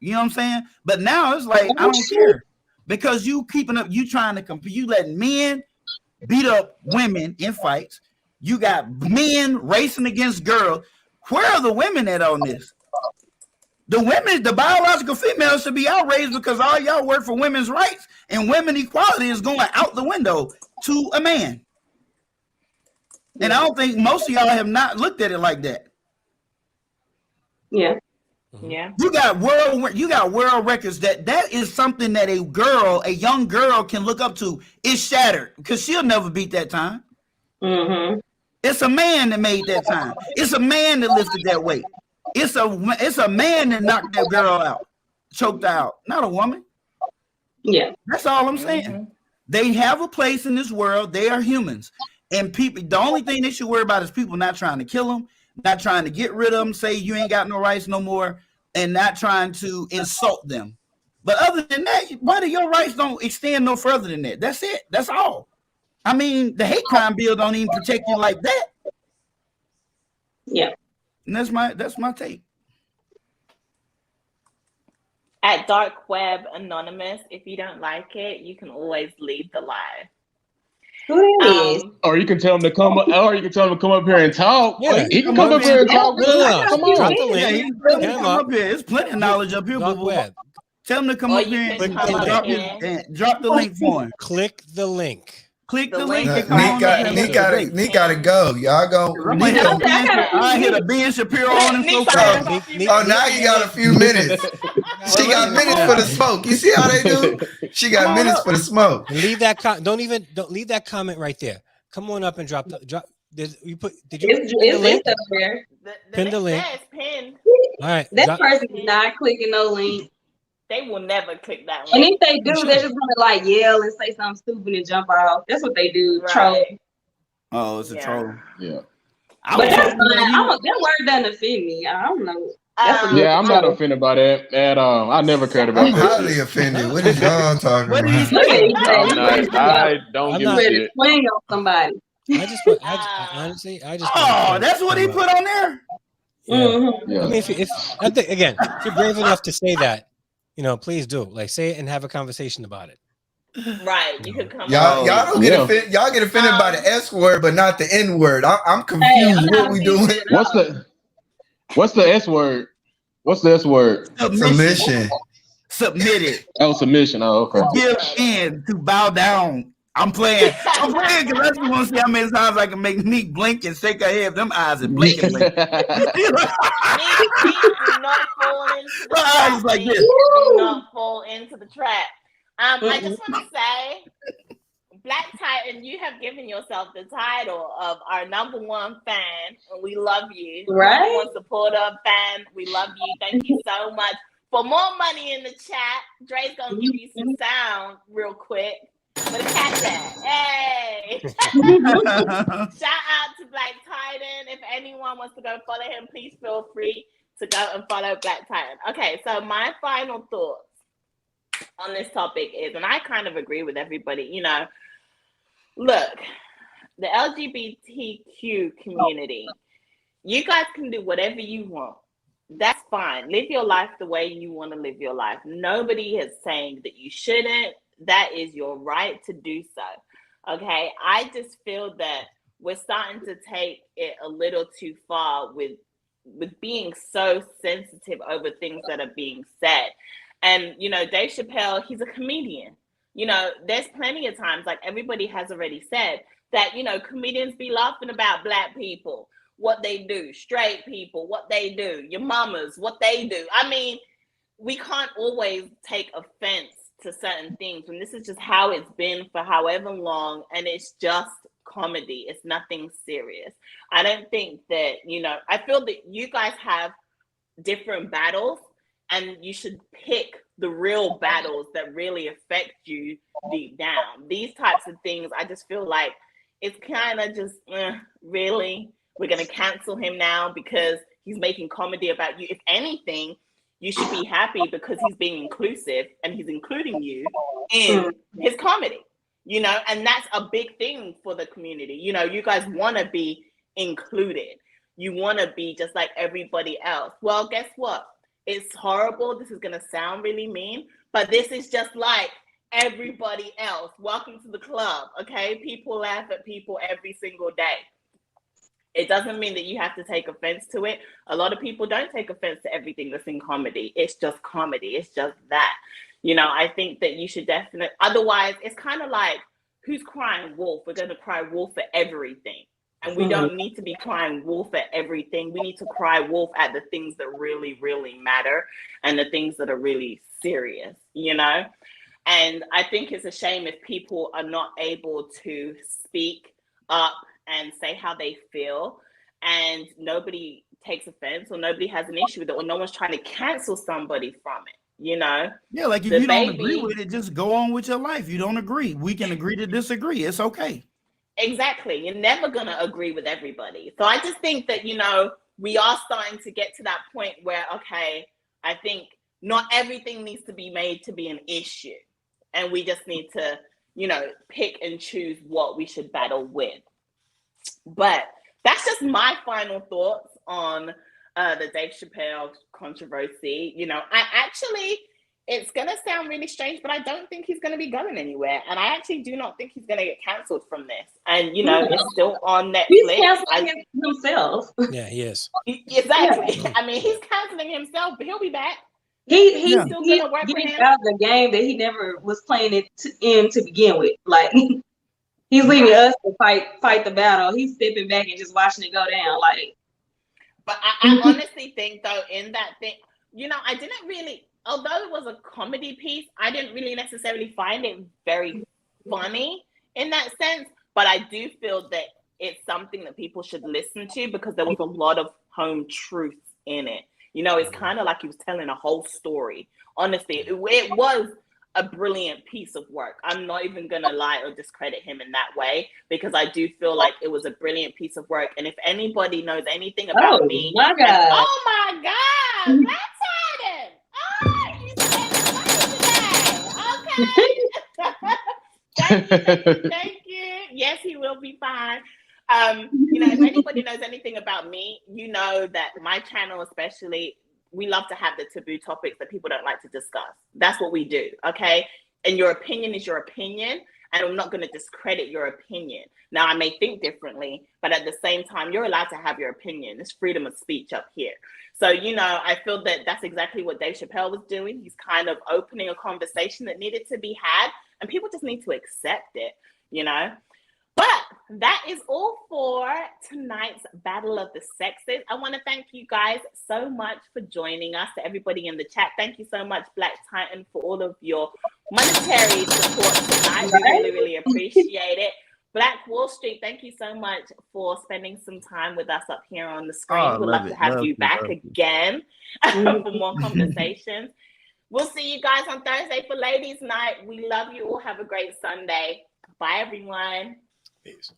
You know what I'm saying? But now it's like I don't care because you keeping up. You trying to compete. You letting men beat up women in fights. You got men racing against girls. Where are the women at on this? The women, the biological females should be outraged because all y'all work for women's rights and women equality is going out the window to a man. And I don't think most of y'all have not looked at it like that. Yeah. Yeah. You got world records that is something that a young girl can look up to. It's shattered because she'll never beat that time. Mm-hmm. It's a man that made that time. It's a man that lifted that weight. It's a man that knocked that girl out, choked her out, not a woman. Yeah. That's all I'm saying. They have a place in this world. They are humans. And people, the only thing they should worry about is people not trying to kill them, not trying to get rid of them, say you ain't got no rights no more, and not trying to insult them. But other than that, buddy, your rights don't extend no further than that. That's it. That's all. I mean, the hate crime bill don't even protect you like that. Yeah. And that's my take. At Dark Web Anonymous, if you don't like it, you can always leave the live. Or you can tell him to come up. Or you can tell him to come up here and talk. Yeah. He can come up here and talk. Come on. Drop the link. Yeah, come up here. There's plenty of knowledge up here. Dark web. Tell him to come up here and drop the link for him. Click the link. Click the link. Nick gotta go. Y'all go. I hit a Ben Shapiro on him. Oh, now you got a few minutes. She got minutes for the smoke. You see how they do? She got minutes for the smoke. And leave that don't leave that comment right there. Come on up and drop. Did you put the link up there? Pin the link. Pinned. All right. That person is not clicking no link. They will never click that And link. if they do, they're just gonna like yell and say something stupid and jump off. That's what they do. Right. Troll. Oh, it's a troll. Yeah. But that's fine. That word doesn't offend me. I don't know. I'm not offended by that at all. I never cared about I'm that. highly offended. What is y'all talking about? I don't give a shit. Swing on somebody. Honestly, Oh, that's what he put on there. Yeah. Mm-hmm. I mean, if you're brave enough to say that, please do. Like, say it and have a conversation about it. Right. You could come. Y'all don't get offended. Y'all get offended by the S word, but not the N word. I'm confused. What we doing? What's the S word? What's the S word? Submission. Submitted. Oh, submission. Oh, okay. Give in to bow down. I'm playing because I just want to see how many times I can make Neek blink and shake her head. Them eyes and blink and blink. Do not fall into the eyes like this. Do not fall into the trap. I just want to say, Black Titan, you have given yourself the title of our #1 fan, and we love you. Right? #1 supporter fan, we love you. Thank you so much. For more money in the chat, Dre's gonna give you some sound real quick. For the cat that. Hey! Shout out to Black Titan. If anyone wants to go follow him, please feel free to go and follow Black Titan. Okay, so my final thoughts on this topic is, and I kind of agree with everybody, Look, the LGBTQ community, you guys can do whatever you want. That's fine. Live your life the way you want to live your life. Nobody is saying that you shouldn't. That is your right to do so. Okay. I just feel that we're starting to take it a little too far with being so sensitive over things that are being said. And, you know, Dave Chappelle, he's a comedian. You know, there's plenty of times, like everybody has already said, that, you know, comedians be laughing about Black people, what they do, straight people, what they do, your mamas, what they do. I mean, we can't always take offense to certain things, and this is just how it's been for however long, and it's just comedy. It's nothing serious. I don't think that, you know, I feel that you guys have different battles, and you should pick the real battles that really affect you deep down. These types of things, I just feel like it's kind of just, really? We're going to cancel him now because he's making comedy about you. If anything, you should be happy because he's being inclusive and he's including you in his comedy, you know, and that's a big thing for the community. You know, you guys want to be included. You want to be just like everybody else. Well, guess what? It's horrible. This is going to sound really mean, but this is just like everybody else. Welcome to the club, okay? People laugh at people every single day. It doesn't mean that you have to take offense to it. A lot of people don't take offense to everything that's in comedy. It's just comedy. It's just that. You know, I think that you should definitely, otherwise it's kind of like, who's crying wolf? We're going to cry wolf for everything. And we don't need to be crying wolf at everything. We need to cry wolf at the things that really, really matter and the things that are really serious, you know? And I think it's a shame if people are not able to speak up and say how they feel, and nobody takes offense or nobody has an issue with it, or no one's trying to cancel somebody from it, you know? Yeah, like if you don't agree with it, just go on with your life. You don't agree. We can agree to disagree. It's okay. Exactly. You're never going to agree with everybody. So I just think that, you know, we are starting to get to that point where, okay, I think not everything needs to be made to be an issue. And we just need to, you know, pick and choose what we should battle with. But that's just my final thoughts on the Dave Chappelle controversy. You know, it's going to sound really strange, but I don't think he's going to be going anywhere. And I actually do not think he's going to get cancelled from this. And, you know, it's still on Netflix. He's canceling himself. Yeah, he is. Exactly. Yeah. I mean, he's canceling himself, but he'll be back. He's still going to work for him. Out of the game that he never was playing to begin with. Like, he's leaving us to fight the battle. He's stepping back and just watching it go down. Like, but I honestly think, though, in that thing, you know, I didn't really, although it was a comedy piece, I didn't really necessarily find it very funny in that sense. But I do feel that it's something that people should listen to because there was a lot of home truths in it. You know, it's kind of like he was telling a whole story. Honestly, it was a brilliant piece of work. I'm not even going to lie or discredit him in that way because I do feel like it was a brilliant piece of work. And if anybody knows anything about me, my God. oh my God, let's have him. Oh, you said okay. Thank you. Yes, he will be fine. You know, if anybody knows anything about me, you know that my channel especially, we love to have the taboo topics that people don't like to discuss. That's what we do, okay? And your opinion is your opinion, and I'm not going to discredit your opinion. Now, I may think differently, but at the same time, you're allowed to have your opinion. It's freedom of speech up here. So, you know, I feel that that's exactly what Dave Chappelle was doing. He's kind of opening a conversation that needed to be had, and people just need to accept it, you know? But that is all for tonight's Battle of the Sexes. I want to thank you guys so much for joining us. To everybody in the chat, thank you so much, Black Titan, for all of your monetary support tonight. We really, really appreciate it. Black Wall Street, thank you so much for spending some time with us up here on the screen. We'd love to have you back again for more conversations. We'll see you guys on Thursday for Ladies Night. We love you all. Have a great Sunday. Bye, everyone. Peace.